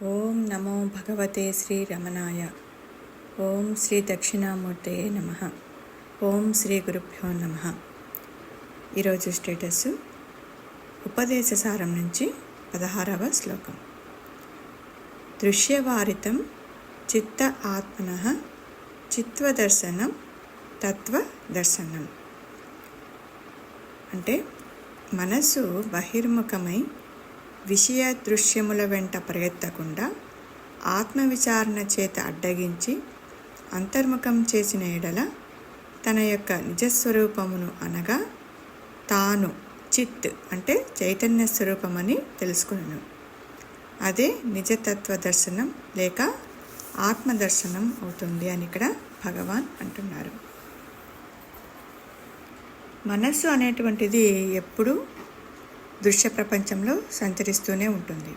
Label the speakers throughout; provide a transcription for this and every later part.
Speaker 1: ఓం నమో భగవతే శ్రీ రమణాయ. ఓం శ్రీ దక్షిణామూర్తయే నమః. ఓం శ్రీ గురుభ్యో నమః. ఈరోజు స్టేటస్ ఉపదేశసారం నుంచి 16వ శ్లోకం. దృశ్యవారితం చిత్త ఆత్మనః చిత్వదర్శనం తత్వదర్శనం. అంటే మనసు బహిర్ముఖమై విషయ దృశ్యముల వెంట పరిగెత్తకుండా ఆత్మవిచారణ చేత అడ్డగించి అంతర్ముఖం చేసిన ఎడల తన యొక్క నిజస్వరూపమును అనగా తాను చిత్ అంటే చైతన్య స్వరూపమని తెలుసుకును. అదే నిజతత్వ దర్శనం లేక ఆత్మదర్శనం అవుతుంది అని ఇక్కడ భగవాన్ అంటున్నారు. మనస్సు అనేటువంటిది ఎప్పుడూ దృశ్య ప్రపంచంలో సంచరిస్తూనే ఉంటుంది.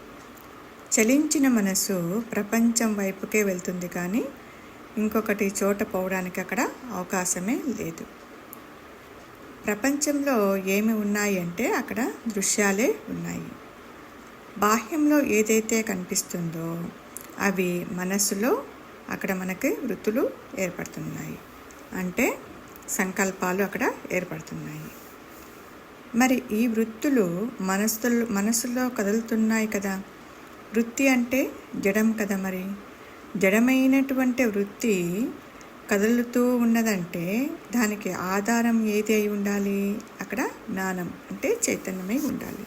Speaker 1: చలించిన మనసు ప్రపంచం వైపుకే వెళ్తుంది, కానీ ఇంకొకటి చోట పోవడానికి అక్కడ అవకాశమే లేదు. ప్రపంచంలో ఏమి ఉన్నాయి అంటే అక్కడ దృశ్యాలే ఉన్నాయి. బాహ్యంలో ఏదైతే కనిపిస్తుందో అవి మనస్సులో అక్కడ మనకి వృత్తులు ఏర్పడుతున్నాయి, అంటే సంకల్పాలు అక్కడ ఏర్పడుతున్నాయి. మరి ఈ వృత్తులు మనసులో కదులుతున్నాయి కదా. వృత్తి అంటే జడం కదా. మరి జడమైనటువంటి వృత్తి కదులుతూ ఉన్నదంటే దానికి ఆధారం ఏది అయి ఉండాలి? అక్కడ జ్ఞానం అంటే చైతన్యమై ఉండాలి.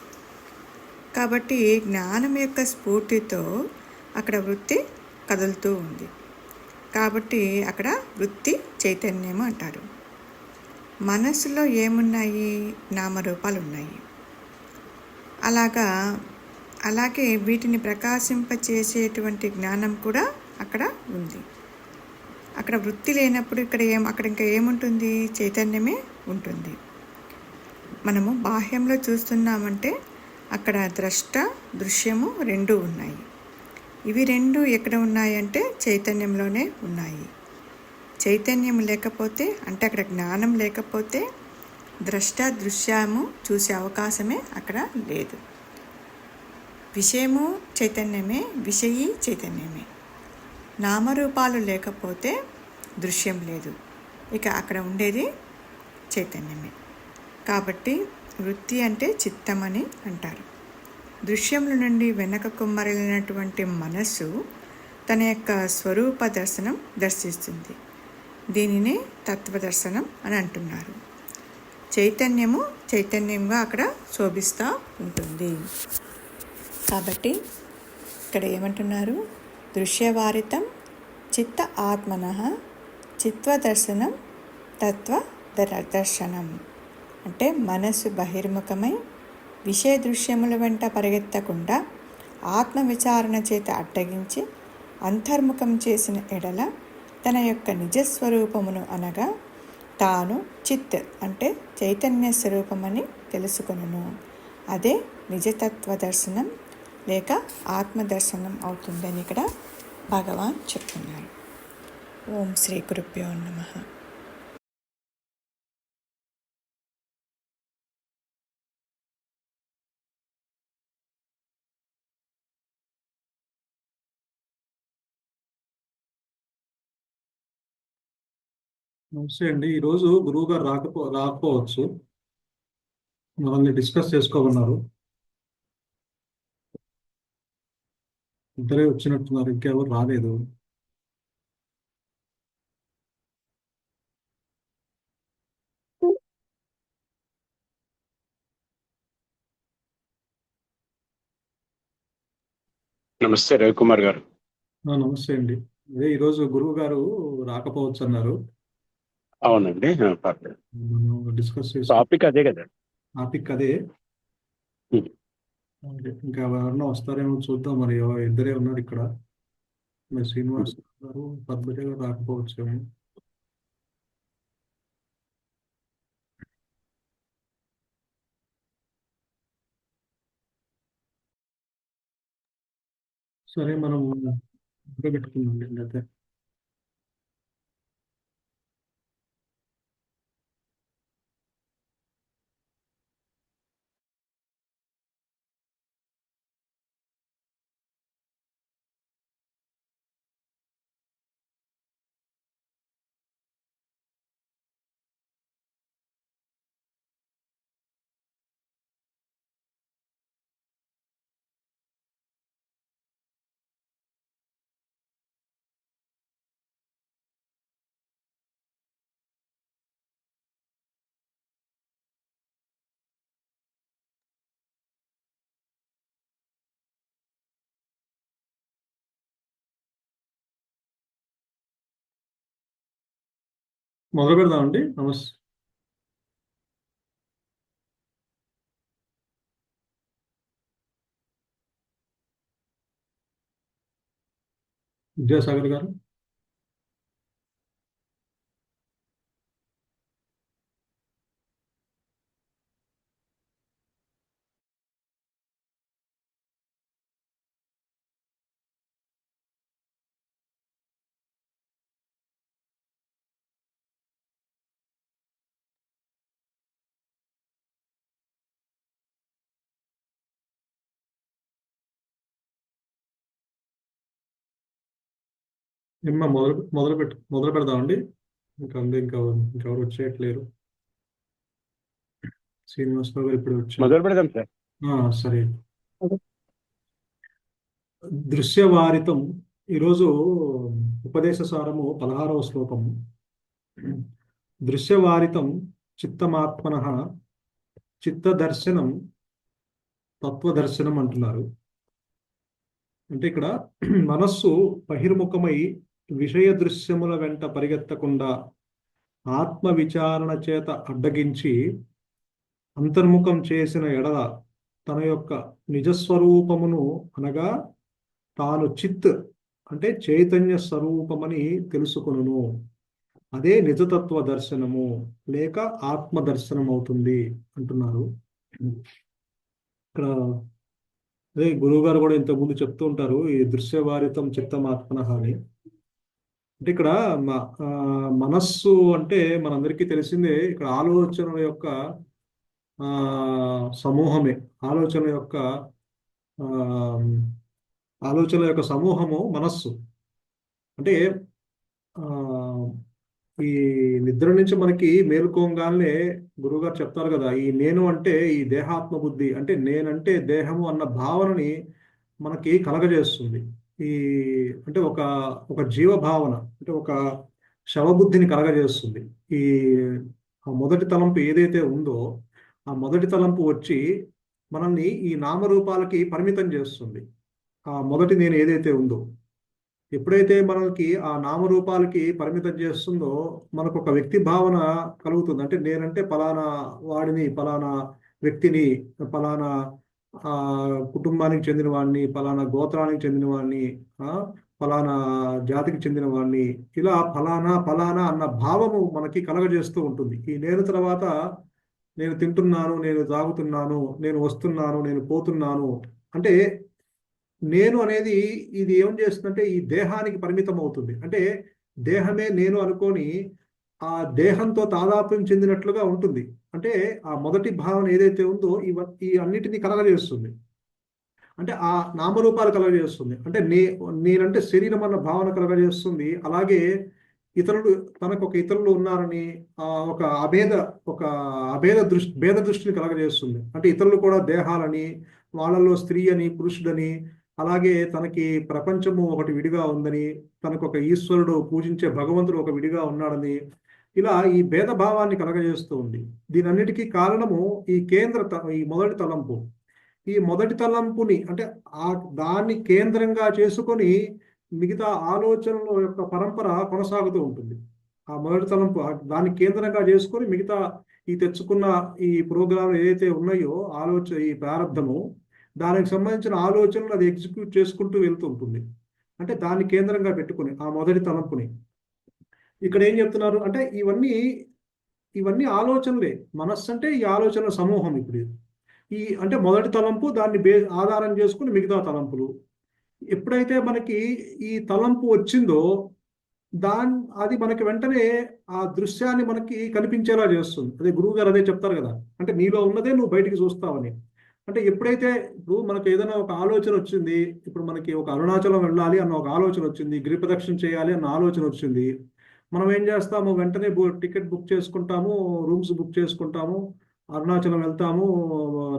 Speaker 1: కాబట్టి జ్ఞానం యొక్క స్ఫూర్తితో అక్కడ వృత్తి కదులుతూ ఉంది. కాబట్టి అక్కడ వృత్తి చైతన్యము అంటారు. మనస్సులో ఏమున్నాయి? నామరూపాలు ఉన్నాయి. అలాగే వీటిని ప్రకాశింపచేసేటువంటి జ్ఞానం కూడా అక్కడ ఉంది. అక్కడ వృత్తి లేనప్పుడు అక్కడ ఇంకా ఏముంటుంది? చైతన్యమే ఉంటుంది. మనము బాహ్యంలో చూస్తున్నామంటే అక్కడ ద్రష్ట దృశ్యము రెండూ ఉన్నాయి. ఇవి రెండు ఎక్కడ ఉన్నాయంటే చైతన్యంలోనే ఉన్నాయి. చైతన్యం లేకపోతే అంటే అక్కడ జ్ఞానం లేకపోతే ద్రష్ట దృశ్యము చూసే అవకాశమే అక్కడ లేదు. విషయము చైతన్యమే, విషయీ చైతన్యమే. నామరూపాలు లేకపోతే దృశ్యం లేదు, ఇక అక్కడ ఉండేది చైతన్యమే. కాబట్టి వృత్తి అంటే చిత్తమని అంటారు. దృశ్యముల నుండి వెనకకు మరలినటువంటి మనస్సు తన యొక్క స్వరూప దర్శనం దర్శిస్తుంది. దీనినే తత్వదర్శనం అని అంటున్నారు. చైతన్యము చైతన్యంగా అక్కడ శోభిస్తూ ఉంటుంది. కాబట్టి ఇక్కడ ఏమంటున్నారు? దృశ్యవారితం చిత్త ఆత్మనః చిత్వదర్శనం తత్వదర్శనం. అంటే మనస్సు బహిర్ముఖమై విషయ దృశ్యముల వెంట పరిగెత్తకుండా ఆత్మవిచారణ చేత అడ్డగించి అంతర్ముఖం చేసిన ఎడల తన యొక్క నిజస్వరూపమును అనగా తాను చిత్ అంటే చైతన్య స్వరూపమని తెలుసుకొనును. అదే నిజతత్వ దర్శనం లేక ఆత్మదర్శనం అవుతుందని ఇక్కడ భగవాన్ చెప్తున్నారు. ఓం శ్రీ గురుభ్యో నమః.
Speaker 2: నమస్తే అండి. ఈరోజు గురువు గారు రాకపోవచ్చు, మనల్ని డిస్కస్ చేసుకోమన్నారు. ఇద్దరే వచ్చినట్టున్నారు, ఇంకెవరు రాలేదు.
Speaker 3: నమస్తే రవికుమార్ గారు.
Speaker 2: నమస్తే అండి. అదే ఈరోజు గురువు గారు రాకపోవచ్చు అన్నారు.
Speaker 3: అవునండి,
Speaker 2: డిస్కస్
Speaker 3: టాపిక్ అదే కదా.
Speaker 2: టాపిక్ అదే. ఇంకా ఎవరన్నా వస్తారేమో చూద్దాం. మరి ఇద్దరే ఉన్నారు ఇక్కడ. మరి శ్రీనివాస్ గారు, పద్మజ గారు రాకపోవచ్చేమో. సరే, మనం పెట్టుకుందాం అయితే. మొదలు పెడదామండి. నమస్తే. విద్యాసాగర్ గారు. ఏమ్మా మొదలు పెడదామండి. ఇంకెవరు వచ్చేయట్లేరు. శ్రీనివాసరావు గారు ఇప్పుడు వచ్చారు.
Speaker 3: మొదలు పెడదాం సార్.
Speaker 2: సరే. దృశ్యవారితం ఈరోజు ఉపదేశ సారము 16వ శ్లోకము. దృశ్యవారితం చిత్తమాత్మనః చిత్తదర్శనం తత్వదర్శనం అంటున్నారు. అంటే ఇక్కడ మనస్సు బహిర్ముఖమై విషయ దృశ్యముల వెంట పరిగెత్తకుండా ఆత్మ విచారణ చేత అడ్డగించి అంతర్ముఖం చేసిన ఎడల తన యొక్క నిజస్వరూపమును అనగా తాను చిత్ అంటే చైతన్య స్వరూపమని తెలుసుకొనును. అదే నిజతత్వ దర్శనము లేక ఆత్మ దర్శనం అవుతుంది అంటున్నారు. ఇక్కడ అదే గురువు గారు కూడా ఇంతకుముందు చెప్తూ ఉంటారు, ఈ దృశ్యవారితం చిత్తమాత్మనః అని. అంటే ఇక్కడ మనస్సు అంటే మనందరికీ తెలిసిందే, ఇక్కడ ఆలోచనల యొక్క సమూహమే. ఆలోచనల యొక్క సమూహము మనస్సు. అంటే ఈ నిద్ర నుంచి మనకి మేలుకోగానే గురువుగారు చెప్తారు కదా, ఈ నేను అంటే ఈ దేహాత్మ బుద్ధి అంటే నేనంటే దేహము అన్న భావనని మనకి కలగజేస్తుంది. అంటే ఒక జీవ భావన అంటే ఒక శవబుద్ధిని కలగజేస్తుంది. ఆ మొదటి తలంపు ఏదైతే ఉందో ఆ మొదటి తలంపు వచ్చి మనల్ని ఈ నామరూపాలకి పరిమితం చేస్తుంది. ఆ మొదటి నేను ఏదైతే ఉందో ఎప్పుడైతే మనకి ఆ నామరూపాలకి పరిమితం చేస్తుందో మనకు ఒక వ్యక్తి భావన కలుగుతుంది. అంటే నేనంటే పలానా వాడిని, పలానా వ్యక్తిని, పలానా కుటుంబానికి చెందిన వాడిని, పలానా గోత్రానికి చెందిన వాడిని, పలానా జాతికి చెందిన వాడిని, ఇలా పలానా అన్న భావము మనకి కలగజేస్తూ ఉంటుంది. ఈ నేను తర్వాత నేను తింటున్నాను, నేను తాగుతున్నాను, నేను వస్తున్నాను, నేను పోతున్నాను అంటే నేను అనేది ఇది ఏం చేస్తుందంటే ఈ దేహానికి పరిమితం అవుతుంది. అంటే దేహమే నేను అనుకొని ఆ దేహంతో తాదాత్మ్యం చెందినట్లుగా ఉంటుంది. అంటే ఆ మొదటి భావన ఏదైతే ఉందో ఈ అన్నిటినీ కలగజేస్తుంది. అంటే ఆ నామరూపాలు కలగజేస్తుంది. అంటే నేనంటే శరీరం అన్న భావన కలగజేస్తుంది. అలాగే తనకు ఇతరులు ఉన్నారని ఒక భేద దృష్టిని కలగజేస్తుంది. అంటే ఇతరులు కూడా దేహాలని, వాళ్ళలో స్త్రీ అని, పురుషుడని, అలాగే తనకి ప్రపంచము ఒకటి విడిగా ఉందని, తనకు ఒక ఈశ్వరుడు పూజించే భగవంతుడు ఒక విడిగా ఉన్నాడని, ఇలా ఈ భేదభావాన్ని కలగజేస్తూ ఉంది. దీనన్నిటికీ కారణము ఈ మొదటి తలంపు. ఈ మొదటి తలంపుని అంటే దాన్ని కేంద్రంగా చేసుకొని మిగతా ఆలోచనల యొక్క పరంపర కొనసాగుతూ ఉంటుంది. ఆ మొదటి తలంపు దాన్ని కేంద్రంగా చేసుకొని మిగతా ఈ తెచ్చుకున్న ఈ ప్రోగ్రాంలు ఏదైతే ఉన్నాయో ఈ ప్రారంధము దానికి సంబంధించిన ఆలోచనలు అది ఎగ్జిక్యూట్ చేసుకుంటూ వెళ్తూ ఉంటుంది. అంటే దాన్ని కేంద్రంగా పెట్టుకుని ఆ మొదటి తలంపుని ఇక్కడ ఏం చెప్తున్నారు అంటే ఇవన్నీ ఆలోచనలే. మనస్సు అంటే ఈ ఆలోచనల సమూహం. ఇప్పుడు అంటే మొదటి తలంపు దాన్ని ఆధారం చేసుకుని మిగతా తలంపులు. ఎప్పుడైతే మనకి ఈ తలంపు వచ్చిందో అది మనకి వెంటనే ఆ దృశ్యాన్ని మనకి కనిపించేలా చేస్తుంది. అదే గురువు గారు అదే చెప్తారు కదా, అంటే నీలో ఉన్నదే నువ్వు బయటికి చూస్తావని. అంటే ఎప్పుడైతే ఇప్పుడు మనకు ఏదైనా ఒక ఆలోచన వచ్చింది, ఇప్పుడు మనకి ఒక అరుణాచలం వెళ్ళాలి అన్న ఒక ఆలోచన వచ్చింది, గిరి ప్రదక్షిణ చేయాలి అన్న ఆలోచన వచ్చింది, మనం ఏం చేస్తాము, వెంటనే టికెట్ బుక్ చేసుకుంటాము, రూమ్స్ బుక్ చేసుకుంటాము, అరుణాచలం వెళ్తాము,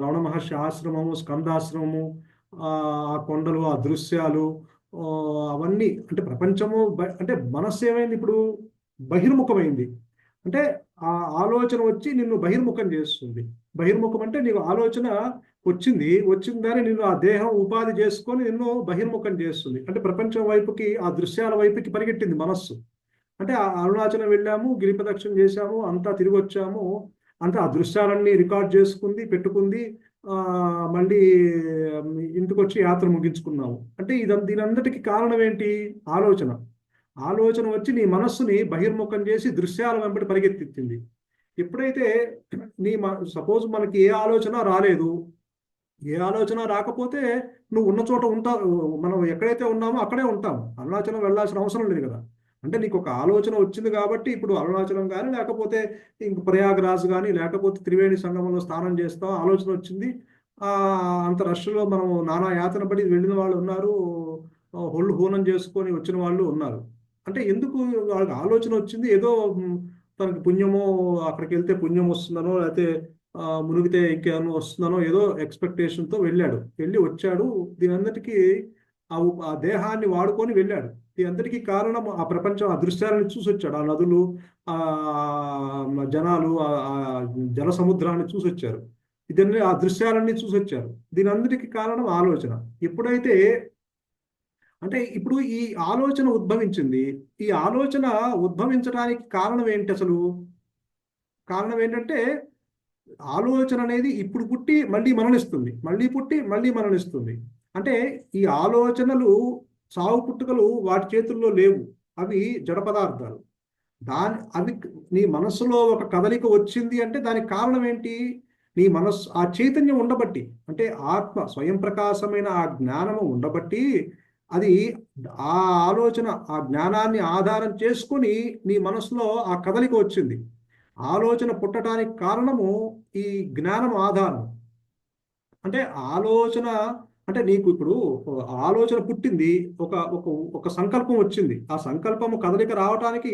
Speaker 2: రమణ మహర్షి ఆశ్రమము, స్కందాశ్రమము, ఆ కొండలు, ఆ దృశ్యాలు, అవన్నీ అంటే ప్రపంచము అంటే మనస్సు ఏమైంది ఇప్పుడు బహిర్ముఖమైంది. అంటే ఆ ఆలోచన వచ్చి నిన్ను బహిర్ముఖం చేస్తుంది. బహిర్ముఖం అంటే నీకు ఆలోచన వచ్చిందని నిన్ను ఆ దేహం ఉపాధి చేసుకొని నిన్ను బహిర్ముఖం చేస్తుంది. అంటే ప్రపంచం వైపుకి, ఆ దృశ్యాల వైపుకి పరిగెట్టింది మనస్సు. అంటే ఆ అరుణాచలం వెళ్ళాము, గిరి ప్రదక్షిణ చేశాము, అంతా తిరిగి వచ్చాము, అంతా ఆ దృశ్యాలన్నీ రికార్డ్ చేసుకుంది, పెట్టుకుంది. ఆ మళ్ళీ ఇంటికి వచ్చి యాత్ర ముగించుకున్నాము. అంటే దీనంతటికి కారణం ఏంటి? ఆలోచన. ఆలోచన వచ్చి నీ మనస్సుని బహిర్ముఖం చేసి దృశ్యాల వెంబడి పరిగెత్తింది. ఎప్పుడైతే సపోజ్ మనకి ఏ ఆలోచన రాలేదు, ఏ ఆలోచన రాకపోతే నువ్వు ఉన్న చోట ఉంటావు. మనం ఎక్కడైతే ఉన్నామో అక్కడే ఉంటాం. అరుణాచలం వెళ్ళాల్సిన అవసరం లేదు కదా. అంటే నీకు ఒక ఆలోచన వచ్చింది కాబట్టి ఇప్పుడు అరుణాచలం కానీ, లేకపోతే ఇంక ప్రయాగరాజ్ కానీ, లేకపోతే త్రివేణి సంగమంలో స్నానం చేస్తాం, ఆలోచన వచ్చింది. అంత రష్లో మనం నానా యాతన పడి వెళ్ళిన వాళ్ళు ఉన్నారు, ఒళ్ళు హూనం చేసుకొని వచ్చిన వాళ్ళు ఉన్నారు. అంటే ఎందుకు వాళ్ళకి ఆలోచన వచ్చింది? ఏదో తనకి పుణ్యమో, అక్కడికి వెళ్తే పుణ్యం వస్తుందనో, లేకపోతే మునిగితే ఇంకేమో వస్తుందనో ఏదో ఎక్స్పెక్టేషన్తో వెళ్ళి వచ్చాడు. దీని అందరికీ ఆ దేహాన్ని వాడుకొని వెళ్ళాడు. దీని అందరికీ కారణం ఆ ప్రపంచం, ఆ దృశ్యాలను చూసి వచ్చాడు. ఆ నదులు, ఆ జనాలు, ఆ జల సముద్రాన్ని చూసి వచ్చారు. ఇదన్నీ ఆ దృశ్యాలన్నీ చూసి వచ్చారు. దీని అందరికీ కారణం ఆలోచన. ఎప్పుడైతే అంటే ఇప్పుడు ఈ ఆలోచన ఉద్భవించింది. ఈ ఆలోచన ఉద్భవించడానికి కారణం ఏంటి అసలు? కారణం ఏంటంటే ఆలోచన అనేది ఇప్పుడు పుట్టి మళ్ళీ మరణిస్తుంది, మళ్ళీ పుట్టి మళ్ళీ మరణిస్తుంది. అంటే ఈ ఆలోచనలు, సావు పుట్టుకలు వాటి చేతుల్లో లేవు. అవి జడ పదార్థాలు. అవి నీ మనస్సులో ఒక కదలిక వచ్చింది అంటే దానికి కారణం ఏంటి? నీ మనస్సు, ఆ చైతన్యం ఉండబట్టి, అంటే ఆత్మ స్వయం ప్రకాశమైన ఆ జ్ఞానము ఉండబట్టి, అది ఆ ఆలోచన, ఆ జ్ఞానాన్ని ఆధారం చేసుకొని నీ మనసులో ఆ కదలిక వచ్చింది. ఆలోచన పుట్టడానికి కారణము ఈ జ్ఞానం ఆధారం. అంటే ఆలోచన అంటే నీకు ఇప్పుడు ఆలోచన పుట్టింది, ఒక ఒక ఒక సంకల్పం వచ్చింది. ఆ సంకల్పము కదలిక రావటానికి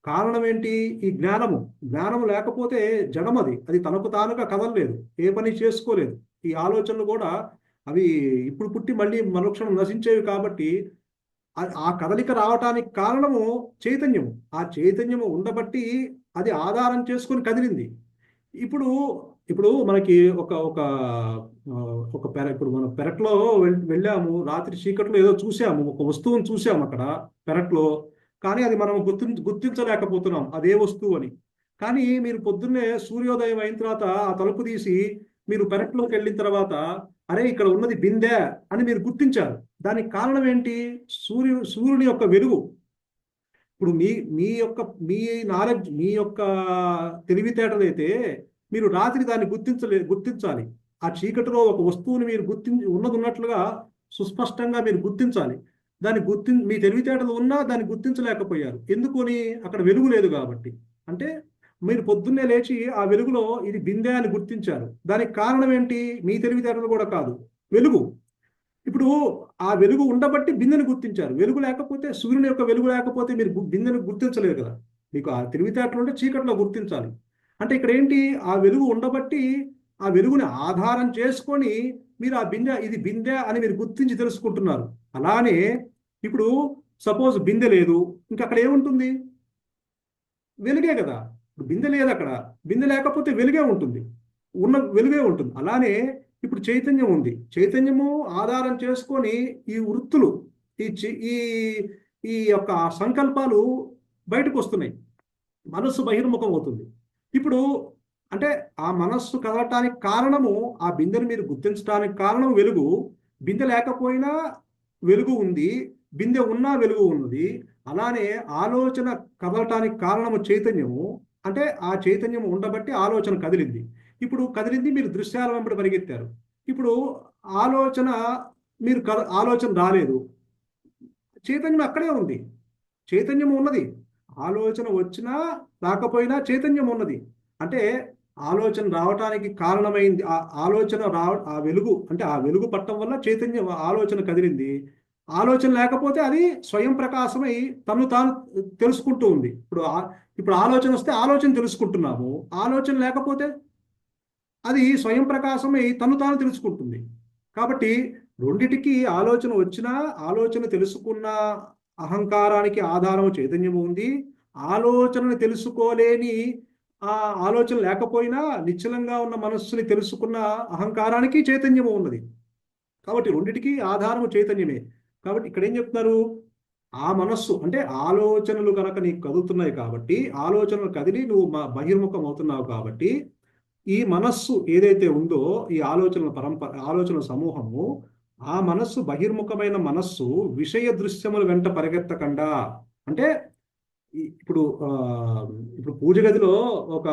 Speaker 2: కారణం ఏంటి? ఈ జ్ఞానము. జ్ఞానము లేకపోతే జడమది, అది తనకు తానుగా కదలలేదు, ఏ పని చేసుకోలేదు. ఈ ఆలోచనలు కూడా అవి ఇప్పుడు పుట్టి మళ్ళీ మరుక్షణం నశించేవి. కాబట్టి ఆ కదలిక రావటానికి కారణము చైతన్యము. ఆ చైతన్యము ఉండబట్టి అది ఆధారం చేసుకొని కదిలింది. ఇప్పుడు ఇప్పుడు మనకి ఒక ఒక ఒక ఇప్పుడు మనం పెరట్లో వెళ్ళాము, రాత్రి చీకట్లో ఏదో చూసాము, ఒక వస్తువును చూసాము అక్కడ పెరట్లో. కానీ అది మనం గుర్తించలేకపోతున్నాం అదే వస్తువు అని. కానీ మీరు పొద్దున్నే సూర్యోదయం అయిన తర్వాత ఆ తలుపు తీసి మీరు పెరట్లోకి వెళ్ళిన తర్వాత, అరే ఇక్కడ ఉన్నది బిందె అని మీరు గుర్తించారు. దానికి కారణం ఏంటి? సూర్యుని యొక్క వెలుగు. ఇప్పుడు మీ నాలెడ్జ్, మీ యొక్క తెలివితేటలైతే మీరు రాత్రి దాన్ని గుర్తించాలి. ఆ చీకటిలో ఒక వస్తువుని మీరు ఉన్నట్లుగా సుస్పష్టంగా మీరు గుర్తించాలి. మీ తెలివితేటలు ఉన్నా దాన్ని గుర్తించలేకపోయారు. ఎందుకని? అక్కడ వెలుగు లేదు కాబట్టి. అంటే మీరు పొద్దున్నే లేచి ఆ వెలుగులో ఇది బిందె అని గుర్తించారు. దానికి కారణం ఏంటి? మీ తెలివితేటలు కూడా కాదు, వెలుగు. ఇప్పుడు ఆ వెలుగు ఉండబట్టి బిందెను గుర్తించారు. వెలుగు లేకపోతే, సూర్యుని యొక్క వెలుగు లేకపోతే మీరు బిందెను గుర్తించలేరు కదా. మీకు ఆ తెలివితేటలు ఉంటే చీకట్లో గుర్తించాలి. అంటే ఇక్కడ ఏంటి? ఆ వెలుగు ఉండబట్టి ఆ వెలుగుని ఆధారం చేసుకొని మీరు ఆ బిందె, ఇది బిందె అని మీరు గుర్తించి తెలుసుకుంటున్నారు. అలానే ఇప్పుడు సపోజ్ బిందె లేదు, ఇంకా అక్కడ ఏముంటుంది? వెలుగే కదా. ఇప్పుడు బిందె లేదు అక్కడ, బిందె లేకపోతే వెలుగే ఉంటుంది, ఉన్న వెలుగే ఉంటుంది. అలానే ఇప్పుడు చైతన్యం ఉంది. చైతన్యము ఆధారం చేసుకొని ఈ వృత్తులు, ఈ ఈ యొక్క సంకల్పాలు బయటకు వస్తున్నాయి. మనస్సు బహిర్ముఖం అవుతుంది. ఇప్పుడు అంటే ఆ మనస్సు కదలటానికి కారణము, ఆ బిందెను మీరు గుర్తించడానికి కారణం వెలుగు. బిందె లేకపోయినా వెలుగు ఉంది, బిందె ఉన్నా వెలుగు ఉన్నది. అలానే ఆలోచన కదలటానికి కారణము చైతన్యము. అంటే ఆ చైతన్యం ఉండబట్టి ఆలోచన కదిలింది. ఇప్పుడు కదిలింది, మీరు దృశ్యాల వెంబడి పరిగెత్తారు. ఇప్పుడు ఆలోచన రాలేదు, చైతన్యం అక్కడే ఉంది, చైతన్యం ఉన్నది. ఆలోచన వచ్చినా రాకపోయినా చైతన్యం ఉన్నది. అంటే ఆలోచన రావటానికి కారణమైంది ఆ వెలుగు. అంటే ఆ వెలుగు పట్టడం వల్ల చైతన్యం, ఆలోచన కదిలింది. ఆలోచన లేకపోతే అది స్వయం ప్రకాశమై తను తాను తెలుసుకుంటూ ఉంది. ఇప్పుడు ఆలోచన వస్తే ఆలోచన తెలుసుకుంటున్నాము, ఆలోచన లేకపోతే అది స్వయం ప్రకాశమై తను తాను తెలుసుకుంటుంది. కాబట్టి రెండిటికి ఆలోచన వచ్చినా, ఆలోచన తెలుసుకున్న అహంకారానికి ఆధారం చైతన్యము ఉంది. ఆలోచనను తెలుసుకోలేని ఆలోచన లేకపోయినా నిశ్చలంగా ఉన్న మనస్సుని తెలుసుకున్న అహంకారానికి చైతన్యము ఉన్నది. కాబట్టి రెండిటికి ఆధారము చైతన్యమే. కాబట్టి ఇక్కడ ఏం చెప్తున్నారు? ఆ మనస్సు అంటే ఆలోచనలు కనుక నీకు కదులుతున్నాయి కాబట్టి, ఆలోచనలు కదిలి నువ్వు బహిర్ముఖం అవుతున్నావు కాబట్టి, ఈ మనస్సు ఏదైతే ఉందో ఈ ఆలోచనల సమూహము, ఆ మనస్సు బహిర్ముఖమైన మనస్సు విషయ దృశ్యముల వెంట పరిగెత్తకుండా, అంటే ఇప్పుడు పూజ గదిలో ఒక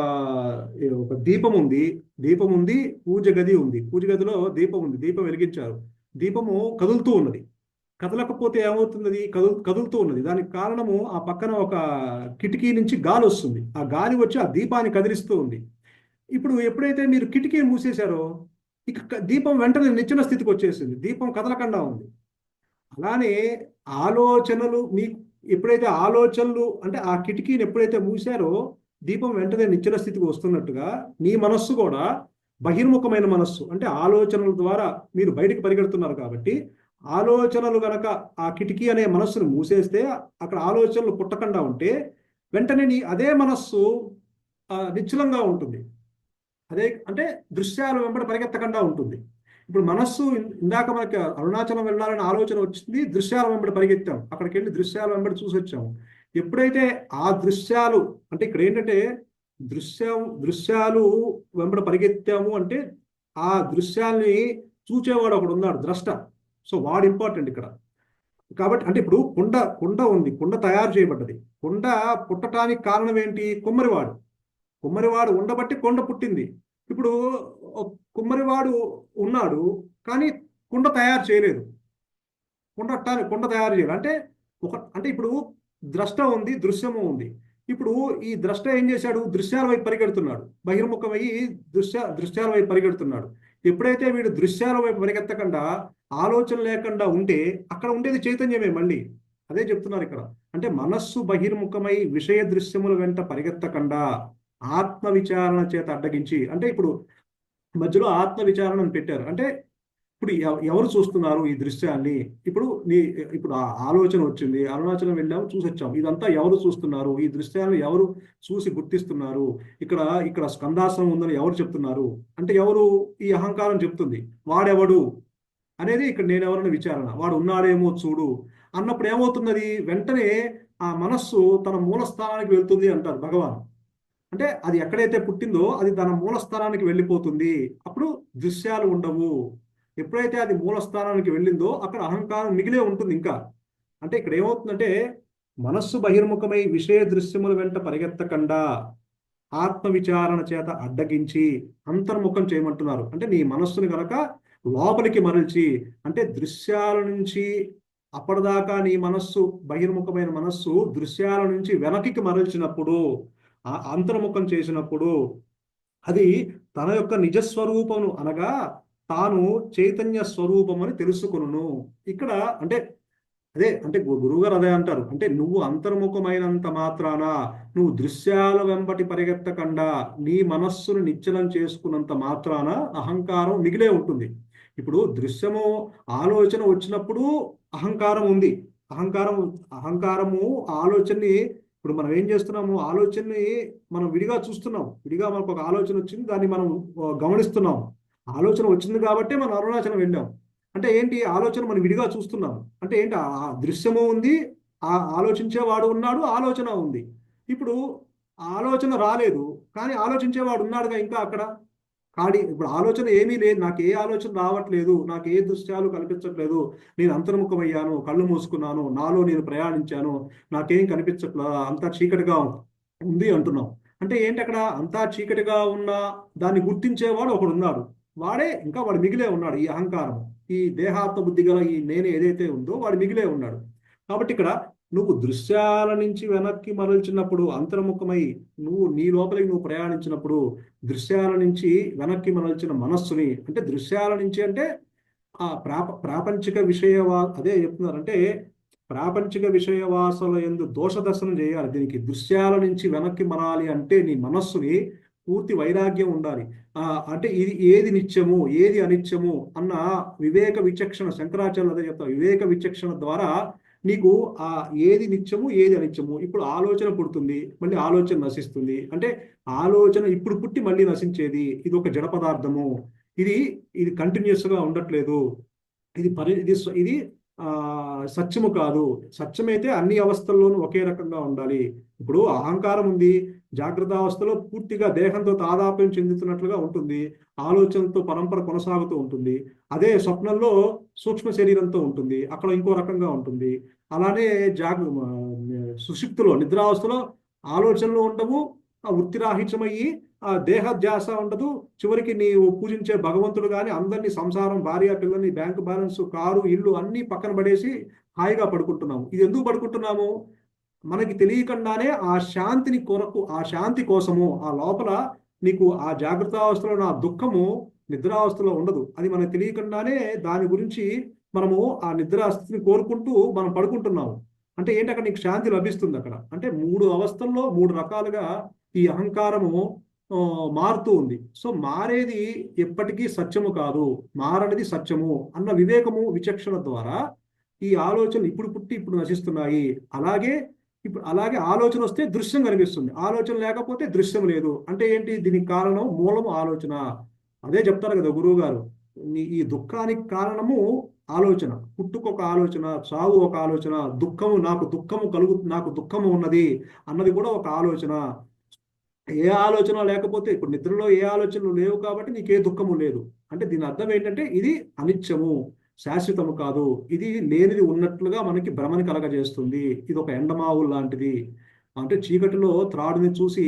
Speaker 2: ఒక దీపం ఉంది, పూజ గది ఉంది. పూజ గదిలో దీపం ఉంది, దీపం వెలిగించారు. దీపము కదులుతూ ఉన్నది. కదలకపోతే ఏమవుతున్నది? కదులుతూ ఉన్నది. దానికి కారణము ఆ పక్కన ఒక కిటికీ నుంచి గాలి వస్తుంది. ఆ గాలి వచ్చి ఆ దీపాన్ని కదిలిస్తూ ఉంది. ఇప్పుడు ఎప్పుడైతే మీరు కిటికీని మూసేశారో ఇక దీపం వెంటనే నిచ్చెన స్థితికి వచ్చేసింది. దీపం కదలకుండా ఉంది. అలానే ఆలోచనలు మీకు ఎప్పుడైతే ఆలోచనలు అంటే ఆ కిటికీని ఎప్పుడైతే మూసారో దీపం వెంటనే నిశ్చల స్థితికి వస్తున్నట్టుగా నీ మనస్సు కూడా బహిర్ముఖమైన మనస్సు, అంటే ఆలోచనల ద్వారా మీరు బయటికి పరిగెడుతున్నారు కాబట్టి, ఆలోచనలు గనక ఆ కిటికీ అనే మనస్సును మూసేస్తే అక్కడ ఆలోచనలు పుట్టకుండా ఉంటే వెంటనే అదే మనస్సు నిశ్చలంగా ఉంటుంది. అదే అంటే దృశ్యాలు వెంబడి పరిగెత్తకుండా ఉంటుంది. ఇప్పుడు మనస్సు ఇందాక మనకి అరుణాచలం వెళ్ళాలని ఆలోచన వచ్చింది, దృశ్యాల వెంబడి పరిగెత్తాం, అక్కడికి వెళ్ళి దృశ్యాల వెంబడి చూసి వచ్చాము. ఎప్పుడైతే ఆ దృశ్యాలు అంటే ఇక్కడ ఏంటంటే దృశ్యాలు వెంబడి పరిగెత్తాము అంటే ఆ దృశ్యాల్ని చూచేవాడు ఒకడు ఉన్నాడు, ద్రష్ట. సో వాడు ఇంపార్టెంట్ ఇక్కడ. కాబట్టి అంటే ఇప్పుడు కుండ ఉంది, కుండ తయారు చేయబడ్డది. కుండ పుట్టడానికి కారణం ఏంటి? కుమ్మరివాడు ఉండబట్టి కొండ పుట్టింది. ఇప్పుడు కుమ్మరివాడు ఉన్నాడు కానీ కుండ తయారు చేయలేదు. కుండ తయారు చేయలేదు అంటే ఇప్పుడు ద్రష్ట ఉంది, దృశ్యము ఉంది. ఇప్పుడు ఈ ద్రష్ట ఏం చేశాడు? దృశ్యాల వైపు పరిగెడుతున్నాడు, బహిర్ముఖమయ్యి దృశ్యాల వైపు పరిగెడుతున్నాడు. ఎప్పుడైతే వీడు దృశ్యాల వైపు పరిగెత్తకుండా ఆలోచన లేకుండా ఉంటే అక్కడ ఉండేది చైతన్యమే. మళ్ళీ అదే చెప్తున్నారు ఇక్కడ. అంటే మనస్సు బహిర్ముఖమై విషయ దృశ్యముల వెంట పరిగెత్తకుండా ఆత్మ విచారణ చేత అడ్డగించి, అంటే ఇప్పుడు మధ్యలో ఆత్మ విచారణ పెట్టారు. అంటే ఇప్పుడు ఎవరు చూస్తున్నారు ఈ దృశ్యాన్ని? ఇప్పుడు ఆ ఆలోచన వచ్చింది, అరుణాచలం వెళ్ళాము, చూసి వచ్చాము. ఇదంతా ఎవరు చూస్తున్నారు? ఈ దృశ్యాలను ఎవరు చూసి గుర్తిస్తున్నారు? ఇక్కడ స్కందాశ్రమం ఉందని ఎవరు చెప్తున్నారు? అంటే ఎవరు? ఈ అహంకారం చెప్తుంది. వాడెవడు అనేది ఇక్కడ నేనెవరని విచారణ. వాడు ఉన్నాడేమో చూడు అన్నప్పుడు ఏమవుతున్నది? వెంటనే ఆ మనస్సు తన మూలస్థానానికి వెళ్తుంది అంటారు భగవాన్. అంటే అది ఎక్కడైతే పుట్టిందో అది తన మూలస్థానానికి వెళ్ళిపోతుంది. అప్పుడు దృశ్యాలు ఉండవు. ఎప్పుడైతే అది మూలస్థానానికి వెళ్ళిందో అక్కడ అహంకారం మిగిలే ఉంటుంది ఇంకా. అంటే ఇక్కడ ఏమవుతుందంటే మనస్సు బహిర్ముఖమై విషయ దృశ్యముల వెంట పరిగెత్తకుండా ఆత్మ విచారణ చేత అడ్డగించి అంతర్ముఖం చేయమంటున్నారు. అంటే నీ మనస్సుని కనుక లోపలికి మరల్చి, అంటే దృశ్యాల నుంచి అప్పటిదాకా నీ మనస్సు బహిర్ముఖమైన మనస్సు దృశ్యాల నుంచి వెనక్కి మరల్చినప్పుడు, అంతర్ముఖం చేసినప్పుడు అది తన యొక్క నిజస్వరూపమును అనగా తాను చైతన్య స్వరూపం అని తెలుసుకొనును. ఇక్కడ అంటే గురువుగారు అదే అంటారు. అంటే నువ్వు అంతర్ముఖమైనంత మాత్రాన నువ్వు దృశ్యాల వెంబటి పరిగెత్తకుండా నీ మనస్సును నిశ్చలం చేసుకున్నంత మాత్రాన అహంకారం మిగిలే ఉంటుంది. ఇప్పుడు దృశ్యము ఆలోచన వచ్చినప్పుడు అహంకారం ఉంది. అహంకారము ఆలోచనని ఇప్పుడు మనం ఏం చేస్తున్నాము? ఆలోచనని మనం విడిగా చూస్తున్నాం. విడిగా మనకు ఒక ఆలోచన వచ్చింది, దాన్ని మనం గమనిస్తున్నాం. ఆలోచన వచ్చింది కాబట్టి మనం అరుణాచలం వెళ్ళాం. అంటే ఏంటి? ఆలోచన మనం విడిగా చూస్తున్నాం. అంటే ఏంటి? ఆ దృశ్యము ఉంది, ఆ ఆలోచించేవాడు ఉన్నాడు, ఆలోచన ఉంది. ఇప్పుడు ఆలోచన రాలేదు కానీ ఆలోచించేవాడు ఉన్నాడుగా ఇంకా అక్కడ. ఇప్పుడు ఆలోచన ఏమీ లేదు, నాకు ఏ ఆలోచన రావట్లేదు, నాకు ఏ దృశ్యాలు కనిపించట్లేదు, నేను అంతర్ముఖమయ్యాను, కళ్ళు మూసుకున్నాను, నాలో నేను ప్రయాణించాను, నాకేం కనిపించట్లేదు, అంతా చీకటిగా ఉంది అంటున్నాం. అంటే ఏంటి? అక్కడ అంతా చీకటిగా ఉన్నా దాన్ని గుర్తించేవాడు ఒకడు ఉన్నాడు. వాడు మిగిలే ఉన్నాడు. ఈ అహంకారం, ఈ దేహాత్మ బుద్ధి గల ఈ నేను ఏదైతే ఉందో వాడు మిగిలే ఉన్నాడు. కాబట్టి ఇక్కడ నువ్వు దృశ్యాల నుంచి వెనక్కి మరల్చినప్పుడు, అంతర్ముఖమై నీ లోపలికి నువ్వు ప్రయాణించినప్పుడు, దృశ్యాల నుంచి వెనక్కి మరల్చిన మనస్సుని, అంటే దృశ్యాల నుంచి అంటే ఆ ప్రాపంచిక అదే చెప్తున్నారంటే ప్రాపంచిక విషయవాసల యందు దోష దర్శనం చేయాలి. దీనికి దృశ్యాల నుంచి వెనక్కి మరాలి అంటే నీ మనస్సుని పూర్తి వైరాగ్యం ఉండాలి. అంటే ఇది ఏది నిత్యము ఏది అనిత్యము అన్న వివేక విచక్షణ, శంకరాచార్యులు అదే చెప్తారు, వివేక విచక్షణ ద్వారా నీకు ఆ ఏది నిత్యము ఏది అనిత్యము. ఇప్పుడు ఆలోచన పుడుతుంది, మళ్ళీ ఆలోచన నశిస్తుంది. అంటే ఆలోచన ఇప్పుడు పుట్టి మళ్ళీ నశించేది. ఇది ఒక జడ పదార్థము, ఇది కంటిన్యూస్ గా ఉండట్లేదు, ఇది సత్యము కాదు. సత్యమైతే అన్ని అవస్థల్లోనూ ఒకే రకంగా ఉండాలి. ఇప్పుడు అహంకారం ఉంది, జాగ్రత్త అవస్థలో పూర్తిగా దేహంతో తాదాప్యం చెందుతున్నట్లుగా ఉంటుంది, ఆలోచనతో పరంపర కొనసాగుతూ ఉంటుంది. అదే స్వప్నంలో సూక్ష్మ శరీరంతో ఉంటుంది, అక్కడ ఇంకో రకంగా ఉంటుంది. అలానే సుషుప్తిలో నిద్రావస్థలో ఆలోచనలు ఉండవు, ఆ వృత్తిరాహిత్యమయ్యి ఆ దేహ ధ్యాస ఉండదు. చివరికి నీవు పూజించే భగవంతుడు కానీ అందరినీ సంసారం, భార్య, పిల్లల్ని, బ్యాంకు బ్యాలెన్స్, కారు, ఇల్లు అన్నీ పక్కన పడేసి హాయిగా పడుకుంటున్నాము. ఇది ఎందుకు పడుకుంటున్నాము? మనకి తెలియకుండానే ఆ శాంతిని కొరకు, ఆ శాంతి కోసము ఆ లోపల నీకు ఆ జాగ్రత్త అవస్థలో నా దుఃఖము నిద్రావస్థలో ఉండదు. అది మనకు తెలియకుండానే దాని గురించి మనము ఆ నిద్రాస్థితిని కోరుకుంటూ మనం పడుకుంటున్నాము. అంటే ఏంటి, అక్కడ నీకు శాంతి లభిస్తుంది. అక్కడ అంటే 3 అవస్థల్లో 3 రకాలుగా ఈ అహంకారము మారుతూ ఉంది. సో మారేది ఎప్పటికీ సత్యము కాదు, మారనిది సత్యము అన్న వివేకము, విచక్షణ ద్వారా ఈ ఆలోచనలు ఇప్పుడు పుట్టి ఇప్పుడు నశిస్తున్నాయి. అలాగే ఆలోచన వస్తే దృశ్యం కనిపిస్తుంది, ఆలోచన లేకపోతే దృశ్యం లేదు. అంటే ఏంటి, దీనికి కారణం మూలము ఆలోచన. అదే చెప్తారు కదా గురువు గారు, ఈ దుఃఖానికి కారణము ఆలోచన. పుట్టుకు ఒక ఆలోచన, చావు ఒక ఆలోచన, దుఃఖము నాకు దుఃఖము ఉన్నది అన్నది కూడా ఒక ఆలోచన. ఏ ఆలోచన లేకపోతే, ఇప్పుడు నిద్రలో ఏ ఆలోచనలు లేవు కాబట్టి నీకే దుఃఖము లేదు. అంటే దీని అర్థం ఏంటంటే ఇది అనిత్యము, శాశ్వతము కాదు. ఇది లేనిది ఉన్నట్లుగా మనకి భ్రమని కలగజేస్తుంది. ఇది ఒక ఎండమావులు లాంటిది. అంటే చీకటిలో త్రాడుని చూసి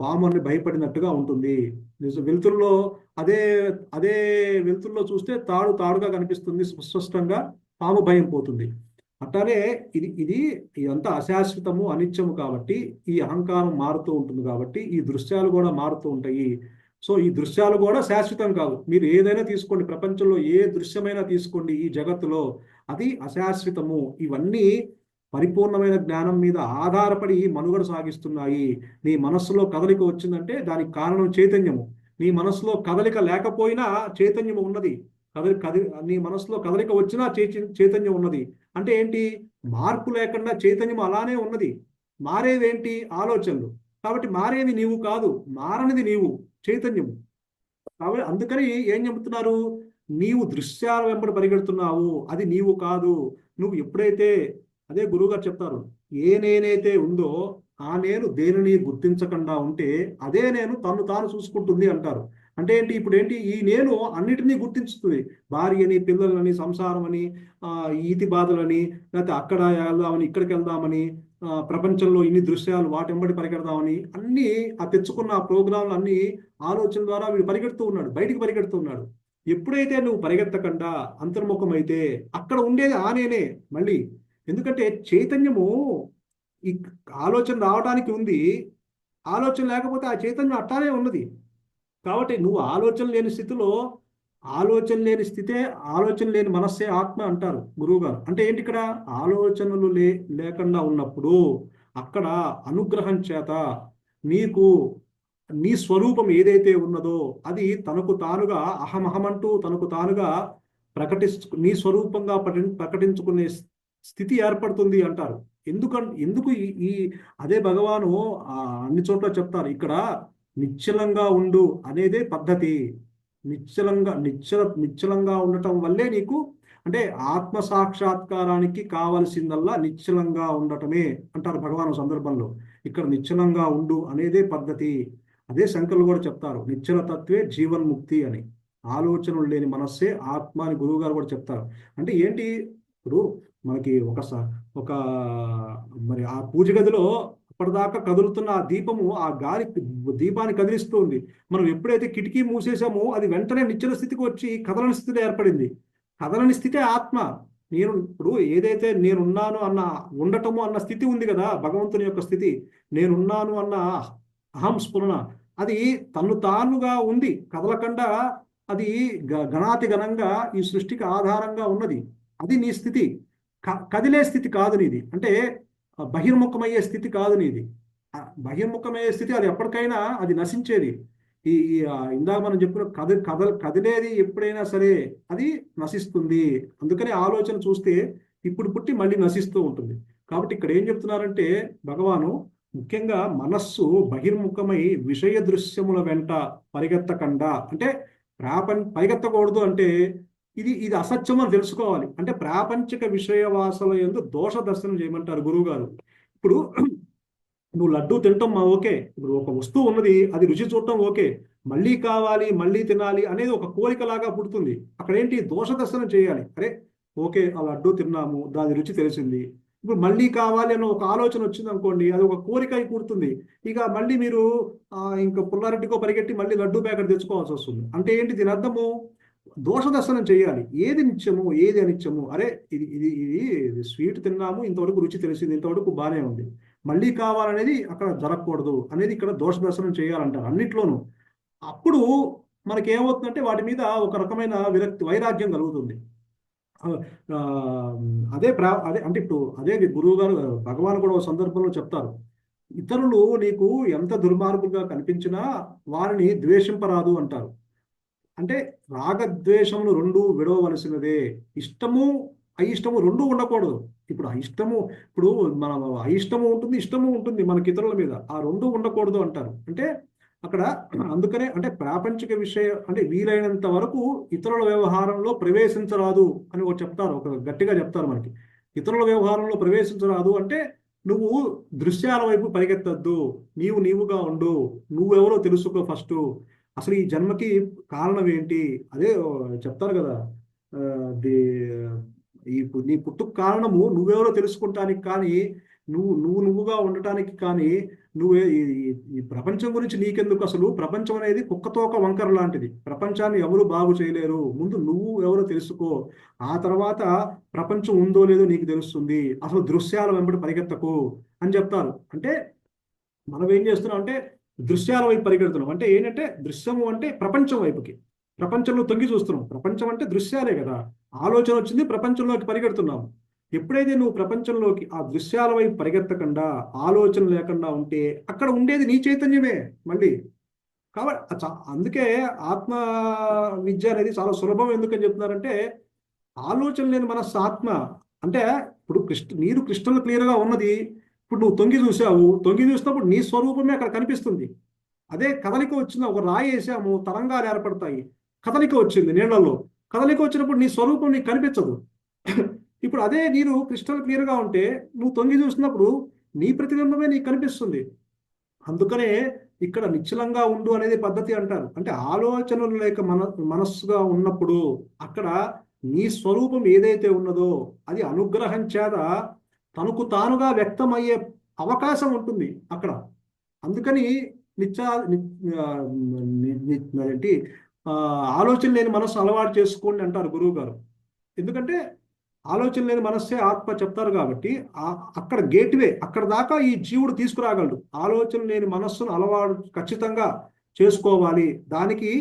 Speaker 2: పాముని భయపడినట్టుగా ఉంటుంది. వెలుతురులో అదే వెలుతురులో చూస్తే తాడుగా కనిపిస్తుంది, స్పష్టంగా పాము భయం పోతుంది. అట్లానే ఇదంతా అశాశ్వతము, అనిత్యము కాబట్టి ఈ అహంకారం మారుతూ ఉంటుంది. కాబట్టి ఈ దృశ్యాలు కూడా మారుతూ ఉంటాయి. సో ఈ దృశ్యాలు కూడా శాశ్వతం కాదు. మీరు ఏదైనా తీసుకోండి, ప్రపంచంలో ఏ దృశ్యమైనా తీసుకోండి, ఈ జగత్తులో అది అశాశ్వతము. ఇవన్నీ పరిపూర్ణమైన జ్ఞానం మీద ఆధారపడి మనుగడ సాగిస్తున్నాయి. నీ మనస్సులో కదలిక వచ్చిందంటే దానికి కారణం చైతన్యము. నీ మనస్సులో కదలిక లేకపోయినా చైతన్యము ఉన్నది. నీ మనసులో కదలిక వచ్చినా చైతన్యం ఉన్నది. అంటే ఏంటి, మార్పు లేకుండా చైతన్యం అలానే ఉన్నది. మారేవేంటి, ఆలోచనలు. కాబట్టి మారేవి నీవు కాదు, మారనిది నీవు, చైతన్యము. కాబట్టి అందుకని ఏం చెబుతున్నారు, నీవు దృశ్యాల వెంబడి పరిగెడుతున్నావు, అది నీవు కాదు. నువ్వు ఎప్పుడైతే, అదే గురువుగారు చెప్తారు, ఏ నేనైతే ఉందో ఆ నేను దేనిని గుర్తించకుండా ఉంటే అదే నేను తను తాను చూసుకుంటుంది అంటారు. అంటే ఏంటి, ఇప్పుడు ఏంటి, ఈ నేను అన్నిటినీ గుర్తించుతుంది. భార్యని, పిల్లలని, సంసారం అని, ఈతి బాధలని, లేకపోతే అక్కడ వెళ్దామని, ఇక్కడికి వెళ్దామని, ప్రపంచంలో ఇన్ని దృశ్యాలు వాటెంబడి పరిగెడదామని అన్ని ఆ తెచ్చుకున్న ప్రోగ్రాంలు అన్ని ఆలోచన ద్వారా వీడు పరిగెడుతూ ఉన్నాడు, బయటికి పరిగెడుతూ ఉన్నాడు. ఎప్పుడైతే నువ్వు పరిగెత్తకుండా అంతర్ముఖమైతే అక్కడ ఉండేది ఆ నేనే మళ్ళీ. ఎందుకంటే చైతన్యము ఈ ఆలోచన రావడానికి ఉంది, ఆలోచన లేకపోతే ఆ చైతన్యం అట్లానే ఉన్నది. కాబట్టి నువ్వు ఆలోచన లేని స్థితిలో, ఆలోచన లేని స్థితే ఆలోచన లేని మనస్సే ఆత్మ అంటారు గురువు గారు. అంటే ఏంటి, ఇక్కడ ఆలోచనలు లేకుండా ఉన్నప్పుడు అక్కడ అనుగ్రహం చేత నీకు నీ స్వరూపం ఏదైతే ఉన్నదో అది తనకు తానుగా అహమహమంటూ తనకు తానుగా నీ స్వరూపంగా ప్రకటించుకునే స్థితి ఏర్పడుతుంది అంటారు. ఎందుకు ఈ అదే భగవాను అన్ని చోట్ల చెప్తారు, ఇక్కడ నిశ్చలంగా ఉండు అనేదే పద్ధతి. నిశ్చలంగా ఉండటం వల్లే నీకు, అంటే ఆత్మ సాక్షాత్కారానికి కావలసిందల్లా నిశ్చలంగా ఉండటమే అంటారు భగవాను సందర్భంలో. ఇక్కడ నిశ్చలంగా ఉండు అనేదే పద్ధతి. అదే శంకర్లు కూడా చెప్తారు, నిశ్చల తత్వే జీవన్ముక్తి అని. ఆలోచనలు లేని మనస్సే ఆత్మ అని గురువు గారు కూడా చెప్తారు. అంటే ఏంటి, ఇప్పుడు మనకి ఒక మరి ఆ పూజ గదిలో అప్పటిదాకా కదులుతున్న ఆ దీపము, ఆ గాలి దీపాన్ని కదిలిస్తుంది. మనం ఎప్పుడైతే కిటికీ మూసేసామో అది వెంటనే నిశ్చల స్థితికి వచ్చి కదలని స్థితి ఏర్పడింది. కదలని స్థితే ఆత్మ. నేను ఇప్పుడు ఏదైతే నేనున్నాను అన్న, ఉండటము అన్న స్థితి ఉంది కదా, భగవంతుని యొక్క స్థితి, నేనున్నాను అన్న అహం స్ఫురణ, అది తను తానుగా ఉంది, కదలకుండా అది గణాతి గణంగా ఈ సృష్టికి ఆధారంగా ఉన్నది. అది నీ స్థితి. కదిలే స్థితి కాదు నీది. అంటే బహిర్ముఖమయ్యే స్థితి కాదు నీది. బహిర్ముఖమయ్యే స్థితి అది ఎప్పటికైనా అది నశించేది. ఇందాక మనం చెప్పిన కదిలేది ఎప్పుడైనా సరే అది నశిస్తుంది. అందుకని ఆలోచన చూస్తే ఇప్పుడు పుట్టి మళ్ళీ నశిస్తూ ఉంటుంది. కాబట్టి ఇక్కడ ఏం చెప్తున్నారంటే భగవాను, ముఖ్యంగా మనస్సు బహిర్ముఖమై విషయ దృశ్యముల వెంట పరిగెత్తకుండా, అంటే పరిగెత్తకూడదు అంటే ఇది అసత్యం అని తెలుసుకోవాలి. అంటే ప్రాపంచిక విషయ వాసన యందు దోష దర్శనం చేయమంటారు గురువు గారు. ఇప్పుడు నువ్వు లడ్డూ తింటాం ఓకే, ఇప్పుడు ఒక వస్తువు ఉన్నది, అది రుచి చూడటం ఓకే, మళ్ళీ కావాలి మళ్ళీ తినాలి అనేది ఒక కోరికలాగా పుడుతుంది. అక్కడ ఏంటి, దోష దర్శనం చేయాలి. అరే ఓకే, ఆ లడ్డూ తిన్నాము, దాని రుచి తెలిసింది, ఇప్పుడు మళ్ళీ కావాలి అన్న ఒక ఆలోచన వచ్చింది అనుకోండి, అది ఒక కోరిక అయి పుడుతుంది. ఇక మళ్ళీ మీరు ఇంకా పుల్లారెడ్డికో పరిగెట్టి మళ్ళీ లడ్డూ ప్యాకెట్ తెచ్చుకోవాల్సి వస్తుంది. అంటే ఏంటి, దీని అర్థము దోష దర్శనం చేయాలి. ఏది నిత్యము ఏది అనిత్యము, అరే ఇది ఇది ఇది స్వీట్ తిన్నాము, ఇంతవరకు రుచి తెలిసింది, ఇంతవరకు బాగానే ఉంది, మళ్ళీ కావాలనేది అక్కడ జరగకూడదు అనేది ఇక్కడ దోష దర్శనం చేయాలంటారు అన్నిట్లోనూ. అప్పుడు మనకేమవుతుందంటే వాటి మీద ఒక రకమైన విరక్తి, వైరాగ్యం కలుగుతుంది. అదే అంటే ఇప్పుడు అదే గురువు గారు భగవాన్ కూడా ఒక సందర్భంలో చెప్తారు, ఇతరులు నీకు ఎంత దుర్మార్గులుగా కనిపించినా వారిని ద్వేషింపరాదు అంటారు. అంటే రాగద్వేషములు రెండు విడవలసినదే, ఇష్టము అయిష్టము రెండు ఉండకూడదు. ఇప్పుడు ఇప్పుడు మన అయిష్టము ఉంటుంది, ఇష్టము ఉంటుంది మనకి ఇతరుల మీద, ఆ రెండు ఉండకూడదు అంటారు. అంటే అక్కడ అందుకనే అంటే ప్రాపంచిక విషయం అంటే వీలైనంత వరకు ఇతరుల వ్యవహారంలో ప్రవేశించరాదు అని ఒక చెప్తారు, ఒక గట్టిగా చెప్తారు మనకి. ఇతరుల వ్యవహారంలో ప్రవేశించరాదు అంటే నువ్వు దృశ్యాల వైపు పరిగెత్తద్దు, నీవుగా ఉండు, నువ్వెవరో తెలుసుకో ఫస్ట్, అసలు ఈ జన్మకి కారణం ఏంటి, అదే చెప్తారు కదా, నీ పుట్టుకు కారణము నువ్వెవరో తెలుసుకుంటానికి కానీ, నువ్వుగా ఉండటానికి కానీ, నువ్వే ఈ ప్రపంచం గురించి నీకెందుకు, అసలు ప్రపంచం అనేది కుక్కతోక వంకర లాంటిది, ప్రపంచాన్ని ఎవరు బాగు చేయలేరు, ముందు నువ్వు ఎవరో తెలుసుకో, ఆ తర్వాత ప్రపంచం ఉందో లేదో నీకు తెలుస్తుంది, అసలు దృశ్యాల వెంబడి పరిగెత్తకు అని చెప్తారు. అంటే మనం ఏం చేస్తున్నాం అంటే దృశ్యాల వైపు పరిగెడుతున్నాం. అంటే ఏంటంటే దృశ్యము అంటే ప్రపంచం వైపుకి, ప్రపంచంలో తొంగి చూస్తున్నాం. ప్రపంచం అంటే దృశ్యాలే కదా, ఆలోచన వచ్చింది, ప్రపంచంలోకి పరిగెడుతున్నాం. ఎప్పుడైతే నువ్వు ప్రపంచంలోకి ఆ దృశ్యాల వైపు పరిగెత్తకుండా, ఆలోచన లేకుండా ఉంటే అక్కడ ఉండేది నీ చైతన్యమే మళ్ళీ. కాబట్టి అందుకే ఆత్మ విద్య అనేది చాలా సులభం. ఎందుకని చెప్తున్నారంటే ఆలోచన లేని మనస్సు ఆత్మ. అంటే ఇప్పుడు నీరు క్రిస్టల్ క్లియర్గా ఉన్నది, ఇప్పుడు నువ్వు తొంగి చూసావు, తొంగి చూసినప్పుడు నీ స్వరూపమే అక్కడ కనిపిస్తుంది. అదే కదలిక వచ్చిన ఒక రాయి వేసాము, తరంగాలు ఏర్పడతాయి, కదలిక వచ్చింది నీళ్లలో, కదలిక వచ్చినప్పుడు నీ స్వరూపం నీకు కనిపించదు. ఇప్పుడు అదే నీరు క్రిస్టల్ క్లియర్గా ఉంటే నువ్వు తొంగి చూసినప్పుడు నీ ప్రతిబింబమే నీకు కనిపిస్తుంది. అందుకనే ఇక్కడ నిశ్చలంగా ఉండు అనేది పద్ధతి అంటారు. అంటే ఆలోచనలు లేక మనస్సుగా ఉన్నప్పుడు అక్కడ నీ స్వరూపం ఏదైతే ఉన్నదో అది అనుగ్రహం చేత తనకు తానుగా వ్యక్తమయ్యే అవకాశం ఉంటుంది అక్కడ. అందుకని ఏంటి ఆలోచన లేని మనస్సు అలవాటు చేసుకోండి అంటారు గురువు గారు. ఎందుకంటే ఆలోచన లేని మనస్సే ఆత్మ చెప్తారు కాబట్టి అక్కడ గేట్వే, అక్కడ దాకా ఈ జీవుడు తీసుకురాగలడు. ఆలోచన లేని మనస్సును అలవాటు ఖచ్చితంగా చేసుకోవాలి, దానికి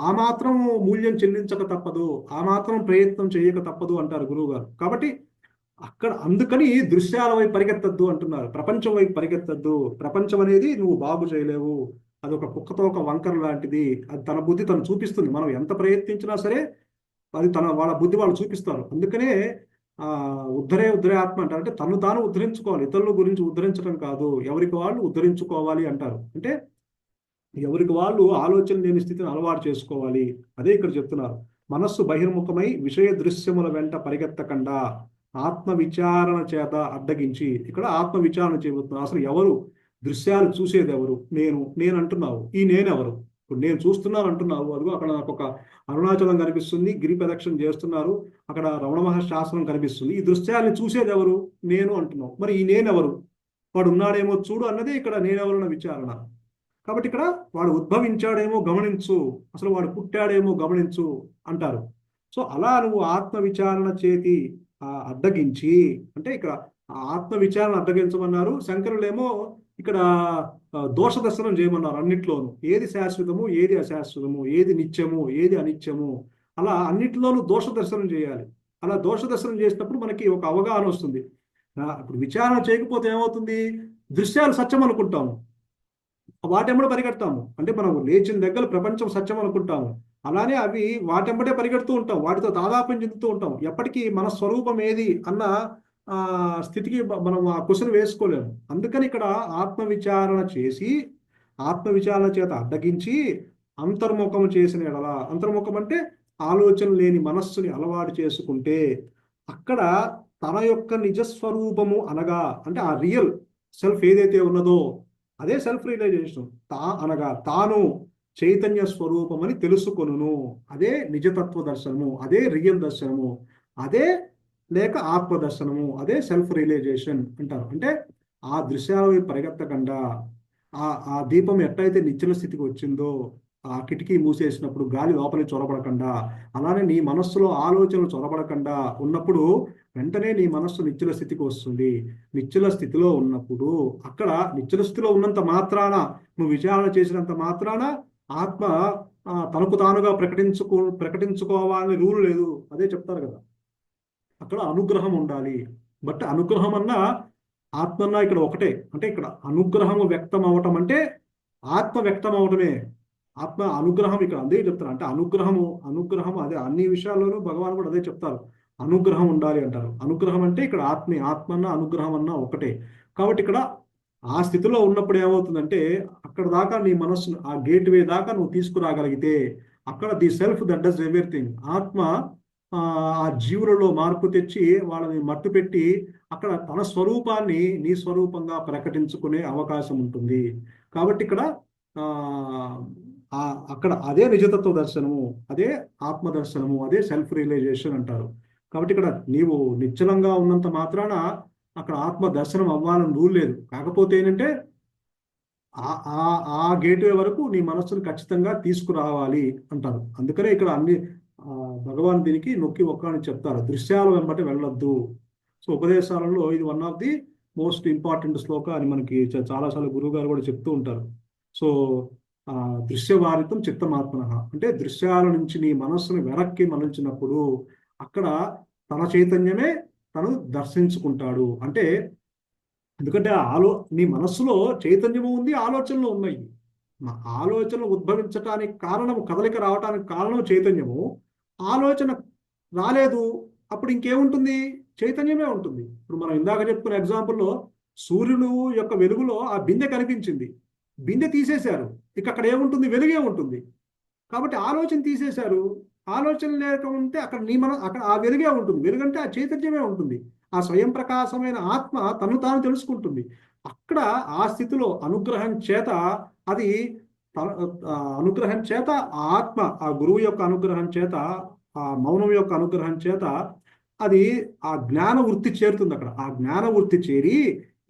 Speaker 2: ఆ మాత్రం మూల్యం చెల్లించక తప్పదు, ఆ మాత్రం ప్రయత్నం చేయక తప్పదు అంటారు గురువు గారు. కాబట్టి అక్కడ అందుకని దృశ్యాల వైపు పరిగెత్తద్దు అంటున్నారు, ప్రపంచం వైపు పరిగెత్తద్దు. ప్రపంచం అనేది నువ్వు బాగు చేయలేవు, అది ఒక కుక్కతో ఒక వంకర లాంటిది, అది తన బుద్ధి తను చూపిస్తుంది. మనం ఎంత ప్రయత్నించినా సరే అది వాళ్ళ బుద్ధి వాళ్ళు చూపిస్తారు. అందుకనే ఉద్ధరే ఆత్మ అంటారు. అంటే తను తాను ఉద్ధరించుకోవాలి, ఇతరుల గురించి ఉద్ధరించడం కాదు, ఎవరికి వాళ్ళు ఉద్ధరించుకోవాలి అంటారు. అంటే ఎవరికి వాళ్ళు ఆలోచన లేని స్థితిని అలవాటు చేసుకోవాలి. అదే ఇక్కడ చెప్తున్నారు, మనస్సు బహిర్ముఖమై విషయ దృశ్యముల వెంట పరిగెత్తకుండా ఆత్మ విచారణ చేత అడ్డగించి, ఇక్కడ ఆత్మ విచారణ చెబుతున్నారు. అసలు ఎవరు దృశ్యాలు చూసేది ఎవరు, నేను అంటున్నావు, ఈ నేనెవరు, ఇప్పుడు నేను చూస్తున్నాను అంటున్నావు, అదిగో అక్కడ నాకు ఒక అరుణాచలం కనిపిస్తుంది, గిరి ప్రదక్షిణ చేస్తున్నారు, అక్కడ రమణ మహర్షి ఆశ్రమం కనిపిస్తుంది, ఈ దృశ్యాన్ని చూసేది ఎవరు, నేను అంటున్నావు. మరి ఈ నేనెవరు, వాడు ఉన్నాడేమో చూడు అన్నదే ఇక్కడ నేనెవరన్న విచారణ. కాబట్టి ఇక్కడ వాడు ఉద్భవించాడేమో గమనించు, అసలు వాడు పుట్టాడేమో గమనించు అంటారు. సో అలా నువ్వు ఆత్మ విచారణ చేతి అడ్డగించి, అంటే ఇక్కడ ఆత్మ విచారణ అడ్డగించమన్నారు. శంకరులేమో ఇక్కడ దోష దర్శనం చేయమన్నారు. అన్నిట్లోనూ ఏది శాశ్వతము, ఏది అశాశ్వతము, ఏది నిత్యము, ఏది అనిత్యము, అలా అన్నిట్లోనూ దోష దర్శనం చేయాలి. అలా దోష దర్శనం చేసినప్పుడు మనకి ఒక అవగాహన వస్తుంది. ఇప్పుడు విచారణ చేయకపోతే ఏమవుతుంది, దృశ్యాలు సత్యం అనుకుంటాము, వాటెంబడే పరిగెడతాము. అంటే మనం లేచిన దగ్గర ప్రపంచం సత్యం అనుకుంటాము, అలానే అవి వాటెంబడే పరిగెడుతూ ఉంటాం, వాటితో తాదాప్యం చెందుతూ ఉంటాం. ఎప్పటికీ మన స్వరూపం ఏది అన్న స్థితికి మనం ఆ క్వశ్చన్ వేసుకోలేము. అందుకని ఇక్కడ ఆత్మవిచారణ చేసి, ఆత్మవిచారణ చేత అడ్డగించి అంతర్ముఖం చేసిన ఎడల, అంతర్ముఖం అంటే ఆలోచన లేని మనస్సుని అలవాటు చేసుకుంటే అక్కడ తన యొక్క నిజస్వరూపము అనగా అంటే ఆ రియల్ సెల్ఫ్ ఏదైతే ఉన్నదో అదే సెల్ఫ్ రియలైజేషన్. అనగా తాను చైతన్య స్వరూపం అని తెలుసుకొనును. అదే నిజతత్వ దర్శనము, అదే రియల్ దర్శనము, అదే లేక ఆత్మ దర్శనము, అదే సెల్ఫ్ రియలైజేషన్ అంటారు. అంటే ఆ దృశ్యాలు పరిగెత్తకుండా ఆ దీపం ఎట్లయితే నిశ్చల స్థితికి వచ్చిందో, ఆ కిటికీ మూసేసినప్పుడు గాలి లోపలికి చొరబడకుండా, అలానే నీ మనస్సులో ఆలోచనలు చొరబడకుండా ఉన్నప్పుడు వెంటనే నీ మనస్సు నిశ్చల స్థితికి వస్తుంది. నిశ్చల స్థితిలో ఉన్నప్పుడు అక్కడ నిశ్చల స్థితిలో ఉన్నంత మాత్రాన, నువ్వు విచారణ చేసినంత మాత్రాన ఆత్మ తనకు తానుగా ప్రకటించుకోవాలని రూల్ లేదు. అదే చెప్తారు కదా, అక్కడ అనుగ్రహం ఉండాలి. బట్ అనుగ్రహం అన్నా ఆత్మ అన్నా ఇక్కడ ఒకటే. అంటే ఇక్కడ అనుగ్రహము వ్యక్తం అవటం అంటే ఆత్మ వ్యక్తం అవటమే. ఆత్మ అనుగ్రహం ఇక్కడ అదే చెప్తారు. అంటే అనుగ్రహము అదే అన్ని విషయాల్లోనూ భగవాన్ కూడా అదే చెప్తారు, అనుగ్రహం ఉండాలి అంటారు. అనుగ్రహం అంటే ఇక్కడ ఆత్మ అన్నా అనుగ్రహం అన్నా ఒకటే. కాబట్టి ఇక్కడ ఆ స్థితిలో ఉన్నప్పుడు ఏమవుతుందంటే అక్కడ దాకా నీ మనస్సును ఆ గేట్వే దాకా నువ్వు తీసుకురాగలిగితే అక్కడ the self that does everything, ఆత్మ ఆ జీవులలో మార్పు తెచ్చి వాళ్ళని మట్టు పెట్టి అక్కడ తన స్వరూపాన్ని నీ స్వరూపంగా ప్రకటించుకునే అవకాశం ఉంటుంది. కాబట్టి ఇక్కడ అక్కడ అదే నిజతత్వ దర్శనము, అదే ఆత్మ దర్శనము, అదే సెల్ఫ్ రియలైజేషన్ అంటారు. కాబట్టి ఇక్కడ నీవు నిశ్చలంగా ఉన్నంత మాత్రాన అక్కడ ఆత్మ దర్శనం అవ్వాలని రూల్ లేదు. కాకపోతే ఏంటంటే ఆ గేట్వే వరకు నీ మనస్సును ఖచ్చితంగా తీసుకురావాలి అంటారు. అందుకనే ఇక్కడ అన్ని భగవాన్ దీనికి నొక్కి ఒక్కని చెప్తారు, దృశ్యాల వెంబటి వెళ్ళొద్దు. సో ఉపదేశాలలో ఇది one of the most important shloka అని మనకి చాలాసార్లు గురువు గారు కూడా చెప్తూ ఉంటారు. సో దృశ్యవారితం చిత్తమాత్మన అంటే దృశ్యాల నుంచి నీ మనస్సును వెనక్కి మరల్చినప్పుడు అక్కడ తన చైతన్యమే తను దర్శించుకుంటాడు. అంటే ఎందుకంటే నీ మనస్సులో చైతన్యము ఉంది, ఆలోచనలు ఉన్నాయి. ఆలోచనలు ఉద్భవించటానికి కారణము, కదలిక రావటానికి కారణం చైతన్యము. ఆలోచన రాలేదు, అప్పుడు ఇంకేముంటుంది? చైతన్యమే ఉంటుంది. ఇప్పుడు మనం ఇందాక చెప్పుకున్న ఎగ్జాంపుల్లో సూర్యుడు యొక్క వెలుగులో ఆ బిందె కనిపించింది, బిందె తీసేశారు, ఇక అక్కడ ఏముంటుంది? వెలుగే ఉంటుంది. కాబట్టి ఆలోచన తీసేశారు, ఆలోచన లేకుంటే అక్కడ అక్కడ ఆ వెలుగే ఉంటుంది. వెలుగంటే ఆ చైతన్యమే ఉంటుంది. ఆ స్వయం ప్రకాశమైన ఆత్మ తను తాను తెలుసుకుంటుంది. అక్కడ ఆ స్థితిలో అనుగ్రహం చేత అది అనుగ్రహం చేత ఆ ఆత్మ, ఆ గురువు యొక్క అనుగ్రహం చేత, ఆ మౌనం యొక్క అనుగ్రహం చేత అది ఆ జ్ఞాన వృత్తి చేరుతుంది. అక్కడ ఆ జ్ఞాన వృత్తి చేరి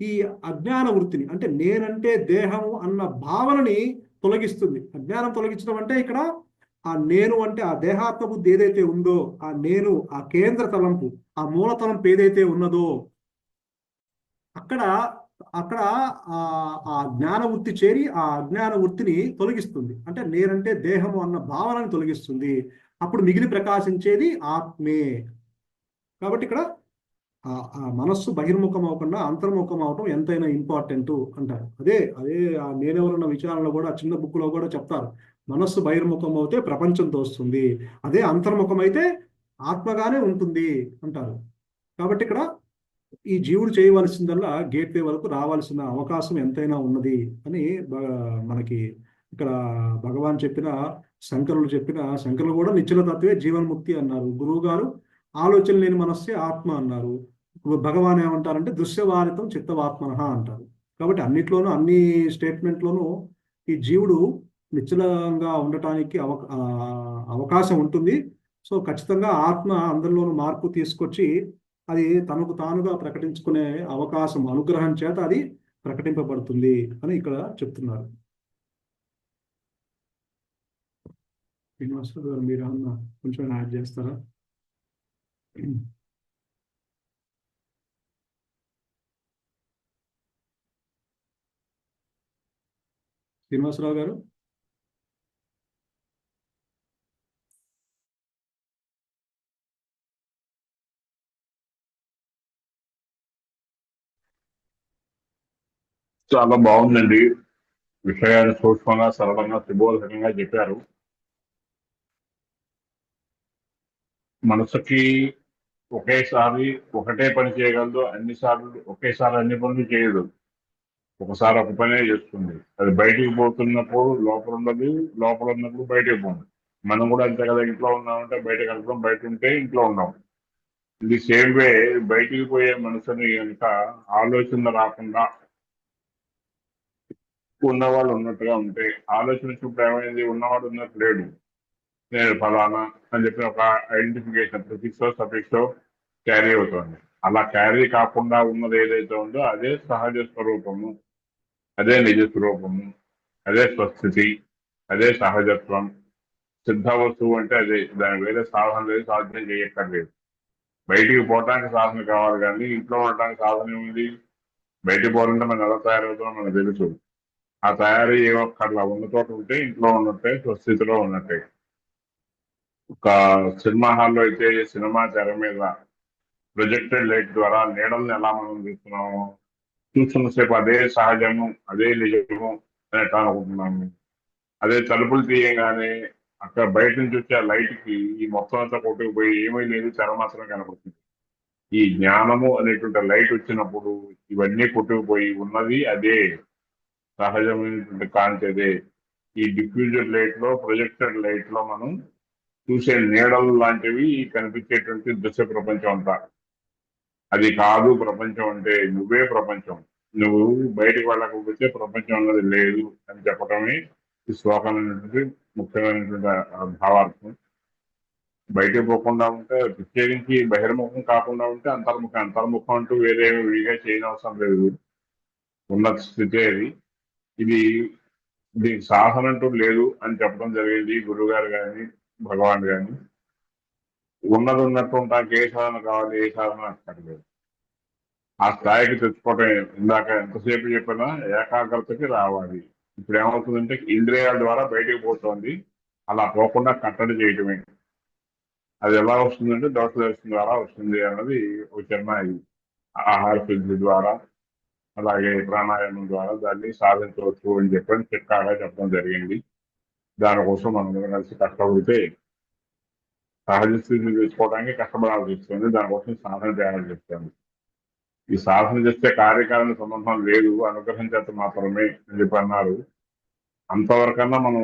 Speaker 2: ఈ అజ్ఞాన వృత్తిని అంటే నేనంటే దేహము అన్న భావనని తొలగిస్తుంది. అజ్ఞానం తొలగించడం అంటే ఇక్కడ ఆ నేను అంటే ఆ దేహాత్మ బుద్ధి ఏదైతే ఉందో, ఆ నేను, ఆ కేంద్ర తలంపు, ఆ మూల తలంపు ఏదైతే ఉన్నదో అక్కడ అక్కడ ఆ జ్ఞాన వృత్తి చేరి ఆ అజ్ఞాన వృత్తిని తొలగిస్తుంది. అంటే నేనంటే దేహము అన్న భావనని తొలగిస్తుంది. అప్పుడు మిగిలి ప్రకాశించేది ఆత్మే. కాబట్టి ఇక్కడ ఆ మనస్సు బహిర్ముఖం అవ్వకుండా అంతర్ముఖం అవటం ఎంతైనా ఇంపార్టెంట్ అంటారు. అదే అదే ఆ నేనెవరన్న విచారణలో కూడా చిన్న బుక్ లో కూడా చెప్తారు, మనస్సు బహిర్ముఖం అవుతే ప్రపంచంతో వస్తుంది, అదే అంతర్ముఖం అయితే ఆత్మగానే ఉంటుంది అంటారు. కాబట్టి ఇక్కడ ఈ జీవుడు చేయవలసిందల్లా గేట్వే వరకు రావాల్సిన అవకాశం ఎంతైనా ఉన్నది అని మనకి ఇక్కడ భగవాన్ చెప్పిన, శంకరులు కూడా నిశ్చల తత్వే జీవన్ముక్తి అన్నారు. గురువు గారు ఆలోచన లేని మనస్సే ఆత్మ అన్నారు. భగవాన్ ఏమంటారంటే దృశ్యవారితం చిత్తవాత్మన అంటారు. కాబట్టి అన్నిట్లోనూ, అన్ని స్టేట్మెంట్లోనూ ఈ జీవుడు నిశ్చలంగా ఉండటానికి అవకాశం ఉంటుంది. సో ఖచ్చితంగా ఆత్మ అందరిలోనూ మార్పు తీసుకొచ్చి అది తనకు తానుగా ప్రకటించుకునే అవకాశం అనుగ్రహం చేత అది ప్రకటింపబడుతుంది అని ఇక్కడ చెప్తున్నారు. శ్రీనివాసరావు గారు మీరు ఏమన్నా కొంచెం యాడ్ చేస్తారా? శ్రీనివాసరావు గారు
Speaker 4: చాలా బాగుందండి. విషయాలు సూక్ష్మంగా, సరళంగా, త్రిబోధకంగా చెప్పారు. మనసుకి ఒకేసారి ఒకటే పని చేయగలదు, అన్నిసార్లు ఒకేసారి అన్ని పనులు చేయదు. ఒకసారి ఒక పనే చేస్తుంది. అది బయటికి పోతున్నప్పుడు లోపల ఉన్నది, లోపల ఉన్నప్పుడు బయటికి పోతుంది. మనం కూడా అంతే కదా, ఇంట్లో ఉన్నామంటే బయటకు వెళ్తాం, బయట ఉంటే ఇంట్లో ఉన్నాం. ఇది సేమ్ వే బయటికి పోయే మనుషుని కనుక ఆలోచన రాకుండా ఉన్నవాళ్ళు ఉన్నట్టుగా ఉంటే, ఆలోచన వచ్చినప్పుడు ఏమైంది, ఉన్నవాడు ఉన్నట్టు లేడు, నేను ఫలానా అని చెప్పి ఒక ఐడెంటిఫికేషన్ ప్రిఫిక్సో సఫిక్సో క్యారీ అవుతుంది. అలా క్యారీ కాకుండా ఉన్నది ఏదైతే ఉందో అదే సహజ స్వరూపము, అదే నిజ స్వరూపము, అదే స్వస్థితి, అదే సహజత్వం. సిద్ధ వస్తువు అంటే అదే, దాని వేరే సాధన లేదు, సాధ్యం చేయక్కర్లేదు. బయటికి పోవటానికి సాధన కావాలి, కానీ ఇంట్లో ఉండటానికి సాధన ఏముంది? బయటికి పోవాలంటే మనం ఎలా తయారవుతామో మనకు తెలుసు. ఆ తయారీ ఏమక్కర్లా, ఉన్న చోట ఉంటే ఇంట్లో ఉన్నట్టే, స్వస్థితిలో ఉన్నట్టే. ఒక సినిమా హాల్లో అయితే సినిమా తెర మీద ప్రొజెక్టెడ్ లైట్ ద్వారా నీడల్ని ఎలా మనం చూస్తున్నాము, చూస్తున్నసేపు అదే సహజము, అదే నిజము అని ఎట్లా అనుకుంటున్నాము. అదే తలుపులు తీయగానే అక్కడ బయట నుంచి వచ్చే ఆ లైట్ కి ఈ మొత్తం అంతా కొట్టుకుపోయి ఏమీ లేదు, తెర మాత్రం కనపడుతుంది. ఈ జ్ఞానము అనేటువంటి లైట్ వచ్చినప్పుడు ఇవన్నీ కొట్టుకుపోయి ఉన్నది అదే, సహజమైనటువంటి కాంతి అదే. ఈ డిఫ్యూజర్ లైట్ లో, ప్రొజెక్టెడ్ లైట్ లో మనం చూసే నీడలు లాంటివి కనిపించేటువంటి దృశ్య ప్రపంచం అంతా. అది కాదు ప్రపంచం అంటే, నువ్వే ప్రపంచం, నువ్వు బయటకు వెళ్ళకపోతే ప్రపంచం అన్నది లేదు అని చెప్పడమే ఈ శ్లోకమైనటువంటి ముఖ్యమైనటువంటి భావార్థం. బయటకు పోకుండా ఉంటే, ప్రత్యేకించి బహిర్ముఖం కాకుండా ఉంటే అంతర్ముఖం. అంతర్ముఖం అంటూ వేరే విడిగా చేయనవసరం లేదు, ఉన్న స్థితి అది. ఇది దీనికి సాధన అంటూ లేదు అని చెప్పడం జరిగింది గురువు గారు కానీ భగవాన్ కానీ. ఉన్నది ఉన్నట్టు ఉంటానికి ఏ సాధన కావాలి, ఏ సాధన అక్కర్లేదు. ఆ స్థాయికి తెచ్చుకోవటం, ఇందాక ఎంతసేపు చెప్పినా ఏకాగ్రతకి రావాలి. ఇప్పుడు ఏమవుతుందంటే ఇంద్రియాల ద్వారా బయటకు పోతుంది, అలా పోకుండా కట్టడి చేయటమే. అది ఎలా వస్తుందంటే దోష దర్శనం ద్వారా వస్తుంది అన్నది ఒక చిన్న ఆహార శుద్ధి ద్వారా, అలాగే ప్రాణాయామం ద్వారా దాన్ని సాధించవచ్చు అని చెప్పని చిట్కాగా చెప్పడం జరిగింది. దానికోసం మనం కలిసి కష్టపడితే సహజ స్థితిని తెచ్చుకోవడానికి కష్టపడాల్సి వస్తుంది, దానికోసం సాధన చేయాల్సి వస్తుంది. ఈ సాధన చేస్తే కార్యకారణ సంబంధం లేదు, అనుగ్రహం చేత మాత్రమే అని చెప్పి అన్నారు. అంతవరకన్నా మనం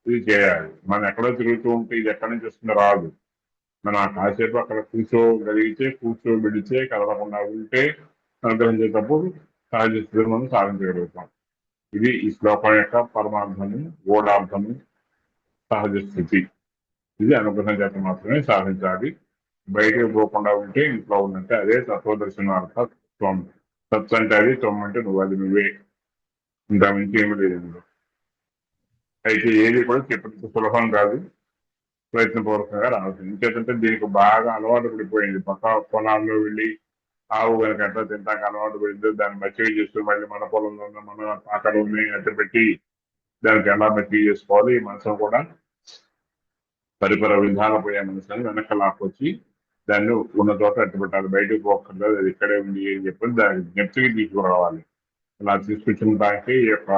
Speaker 4: ఇది చేయాలి. మనం ఎక్కడో తిరుగుతూ ఉంటే ఇది ఎక్కడి నుంచి వస్తుంది, రాదు. మనం ఆ కాసేపు అక్కడ కూర్చోగలిగితే, కూర్చోబెడితే, కదలకుండా ఉంటే అనుగ్రహం చేసేటప్పుడు సహజ స్థితిని మనం సాధించగలుగుతాం. ఇది ఈ శ్లోకం యొక్క పరమార్థము, గూఢార్థము, సహజ స్థితి. ఇది అనుగ్రహం చేత మాత్రమే సాధించాలి. బయటకు పోకుండా ఉంటే ఇంట్లో ఉన్నట్టే, అదే తత్వదర్శనార్థ త్వం. తత్ అంటే అది, త్వం అంటే నువ్వు, అది నువ్వే, ఇంత మించి ఏమి లేదు ఇందులో. అయితే ఏది కూడా చెప్పినంత సులభం కాదు, ప్రయత్నపూర్వకంగా రావచ్చు. ఇంకేంటంటే దీనికి బాగా అలవాటు పడిపోయింది. పక్క పొలాల్లో వెళ్ళి ఆవు కనుక ఎట్లా తింటాక అలవాటు పడిందో దాన్ని మచ్చిక చేస్తూ మళ్ళీ మన పొలంలో ఉన్న మన అక్కడ ఉన్నాయి అట్టు పెట్టి దానికి ఎలా మచ్చిక చేసుకోవాలి. ఈ మనసును కూడా పరిపర విధాన పోయే మనసుని వెనక లాక్కొచ్చి దాన్ని ఉన్న చోట అట్టు పెట్టాలి, బయటకు పోక్కర్లేదు, అది ఇక్కడే ఉంది అని చెప్పి దాన్ని జ్ఞప్తికి తీసుకురావాలి. అలా తీసుకొచ్చిన దానికి ఈ యొక్క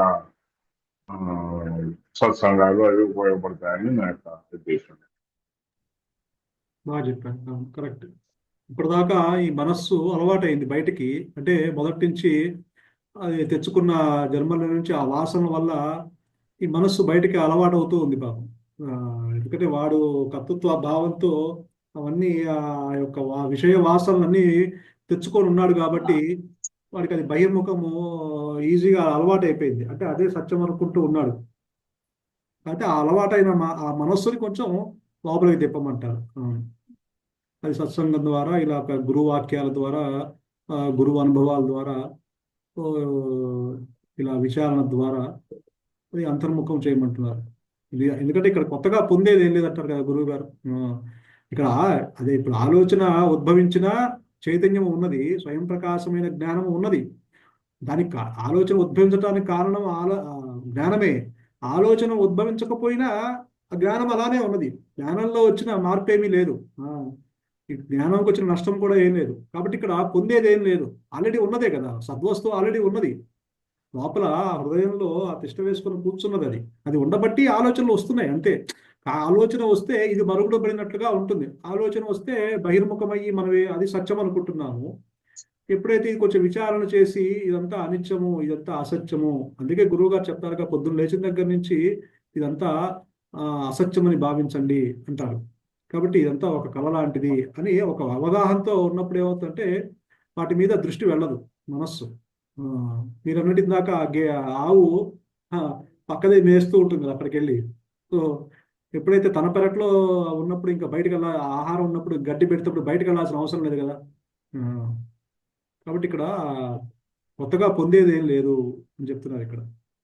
Speaker 4: సత్సంగాలు అవి ఉపయోగపడతాయని నా యొక్క ఉద్దేశం.
Speaker 2: బాగా చెప్పాను, కరెక్ట్. ఇప్పటిదాకా ఈ మనస్సు అలవాటైంది బయటికి, అంటే మొదటి నుంచి అది తెచ్చుకున్న జన్మల నుంచి ఆ వాసన వల్ల ఈ మనస్సు బయటికి అలవాటు అవుతూ ఉంది పాపం. ఎందుకంటే వాడు కర్తృత్వ భావంతో అవన్నీ ఆ యొక్క విషయ వాసనలన్నీ తెచ్చుకొని ఉన్నాడు కాబట్టి వాడికి అది బహిర్ముఖము ఈజీగా అలవాటు అయిపోయింది. అంటే అదే సత్యం అనుకుంటూ ఉన్నాడు. అయితే ఆ అలవాటైన ఆ మనస్సుని కొంచెం లోపలికి తిప్పమంటారు. అది సత్సంగం ద్వారా, ఇలా గురువు వాక్యాల ద్వారా, గురువు అనుభవాల ద్వారా, ఇలా విచారణ ద్వారా అది అంతర్ముఖం చేయమంటున్నారు. ఇది ఎందుకంటే ఇక్కడ కొత్తగా పొందేది ఏం లేదంటారు కదా గురువు గారు. ఇక్కడ అదే ఇప్పుడు ఆలోచన ఉద్భవించిన చైతన్యం ఉన్నది, స్వయం ప్రకాశమైన జ్ఞానం ఉన్నది. దానికి ఆలోచన ఉద్భవించడానికి కారణం జ్ఞానమే. ఆలోచన ఉద్భవించకపోయినా ఆ జ్ఞానం అలానే ఉన్నది. జ్ఞానంలో వచ్చిన మార్పు ఏమీ లేదు, ఈ జ్ఞానంకి వచ్చిన నష్టం కూడా ఏం లేదు. కాబట్టి ఇక్కడ పొందేది ఏం లేదు, ఆల్రెడీ ఉన్నదే కదా, సద్వస్తువు ఆల్రెడీ ఉన్నది లోపల. హృదయంలో ఆ తిష్ట వేసుకొని కూర్చున్నది. అది ఉండబట్టి ఆలోచనలు వస్తున్నాయి అంతే. ఆ ఆలోచన వస్తే ఇది మరుగుడు పడినట్లుగా ఉంటుంది. ఆలోచన వస్తే బహిర్ముఖమయ్యి మనం అది సత్యం అనుకుంటున్నాము. ఎప్పుడైతే కొంచెం విచారణ చేసి ఇదంతా అనిత్యము, ఇదంతా అసత్యము, అందుకే గురువు గారు చెప్తారుగా పొద్దున్న లేచిన దగ్గర నుంచి ఇదంతా అసత్యమని భావించండి అంటారు. కాబట్టి ఇదంతా ఒక కళ లాంటిది అని ఒక అవగాహనతో ఉన్నప్పుడు ఏమవుతుందంటే వాటి మీద దృష్టి వెళ్ళదు మనస్సు. ఆ, మీరు అన్నట్టు ఇందాక ఆవు ఆ, పక్కదే మేస్తూ ఉంటుంది కదా అక్కడికి వెళ్ళి. సో ఎప్పుడైతే తన పెరట్లో ఉన్నప్పుడు ఇంకా బయటకు ఆహారం ఉన్నప్పుడు గడ్డి పెడితేప్పుడు బయటకు వెళ్ళాల్సిన అవసరం లేదు కదా. ఆ, కాబట్టి ఇక్కడ కొత్తగా పొందేది ఏం లేదు అని చెప్తున్నారు ఇక్కడ.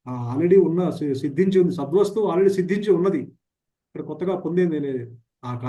Speaker 2: ఆల్రెడీ ఉన్న సిద్ధించి ఉంది సద్వస్తువు, ఆల్రెడీ సిద్ధించి ఉన్నది. ఇక్కడ కొత్తగా పొందేది లేదు. కాకపోతే